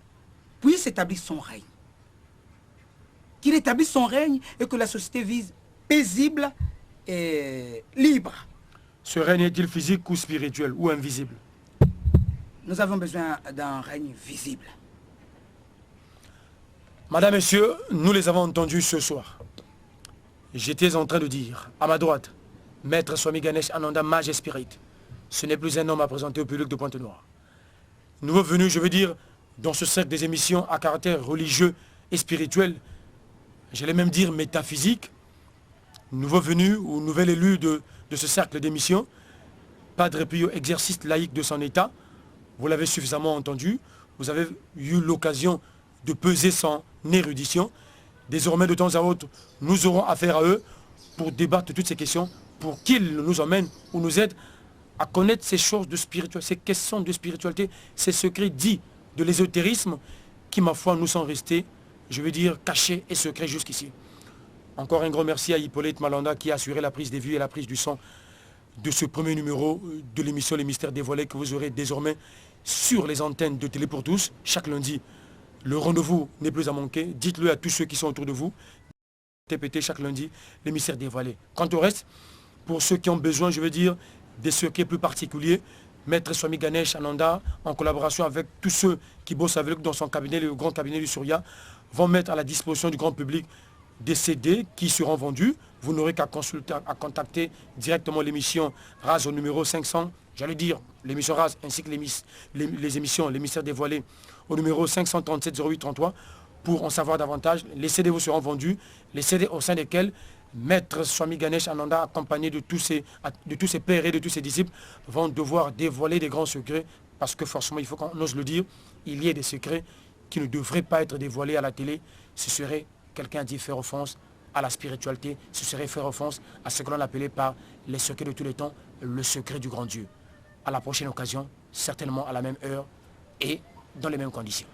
puisse établir son règne. Qu'il établisse son règne et que la société vive paisible et libre. Ce règne est-il physique ou spirituel ou invisible? Nous avons besoin d'un règne visible. Madame, Messieurs, nous les avons entendus ce soir. J'étais en train de dire, à ma droite, Maître Swami Ganesh Ananda Mage Spirit. Ce n'est plus un homme à présenter au public de Pointe-Noire. Nouveau venu, je veux dire, dans ce cercle des émissions à caractère religieux et spirituel, j'allais même dire métaphysique, nouveau venu ou nouvel élu de ce cercle d'émissions, Padre Pio, exercice laïque de son état, vous l'avez suffisamment entendu, vous avez eu l'occasion de peser son érudition. Désormais, de temps à autre, nous aurons affaire à eux pour débattre de toutes ces questions, pour qu'ils nous emmènent ou nous aident à connaître ces choses de spiritualité, ces questions de spiritualité, ces secrets dits de l'ésotérisme qui, ma foi, nous sont restés, je veux dire, cachés et secrets jusqu'ici. Encore un grand merci à Hippolyte Malanda qui a assuré la prise des vues et la prise du son de ce premier numéro de l'émission Les Mystères Dévoilés que vous aurez désormais sur les antennes de Télé pour tous, chaque lundi. Le rendez-vous n'est plus à manquer. Dites-le à tous ceux qui sont autour de vous. TPT chaque lundi, les mystères dévoilés. Quant au reste, pour ceux qui ont besoin, je veux dire, des secrets plus particuliers, Maître Swami Ganesh Ananda, en collaboration avec tous ceux qui bossent avec lui dans son cabinet, le grand cabinet du Surya, vont mettre à la disposition du grand public des CD qui seront vendus. Vous n'aurez qu'à consulter, à contacter directement l'émission RAS au numéro 500, j'allais dire l'émission RAS ainsi que les émissions Les Mystères Dévoilés au numéro 537 08 33 pour en savoir davantage. Les CD vous seront vendus, les CD au sein desquels Maître Swami Ganesh Ananda, accompagné de tous ses pères et de tous ses disciples, vont devoir dévoiler des grands secrets parce que forcément, il faut qu'on ose le dire, il y a des secrets qui ne devraient pas être dévoilés à la télé. Ce serait, quelqu'un dit, faire offense à la spiritualité, ce serait faire offense à ce que l'on appelait par les secrets de tous les temps, le secret du grand Dieu. À la prochaine occasion, certainement à la même heure et dans les mêmes conditions.